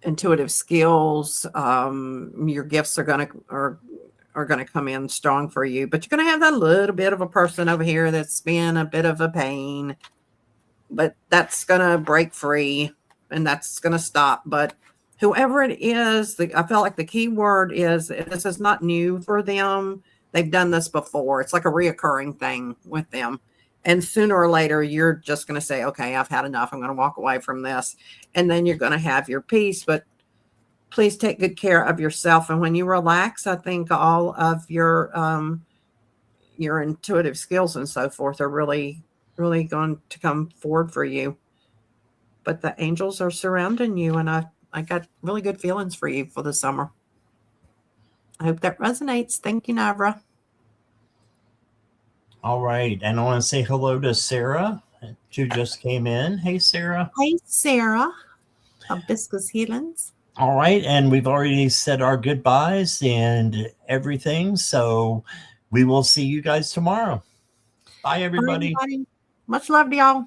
intuitive skills. Your gifts are going to come in strong for you, but you're going to have that little bit of a person over here that's been a bit of a pain, but that's going to break free and that's going to stop. But whoever it is, I felt like the key word is this is not new for them. They've done this before. It's like a reoccurring thing with them. And sooner or later, you're just going to say, okay, I've had enough. I'm going to walk away from this. And then you're going to have your peace. But please take good care of yourself. And when you relax, I think all of your intuitive skills and so forth are really, really going to come forward for you. But the angels are surrounding you. And I got really good feelings for you for the summer. I hope that resonates. Thank you, Navra. All right. And I want to say hello to Sarah, who just came in. Hey, Sarah. Hey, Sarah. Hibiscus Healings. All right. And we've already said our goodbyes and everything. So we will see you guys tomorrow. Bye, everybody. Much love to y'all.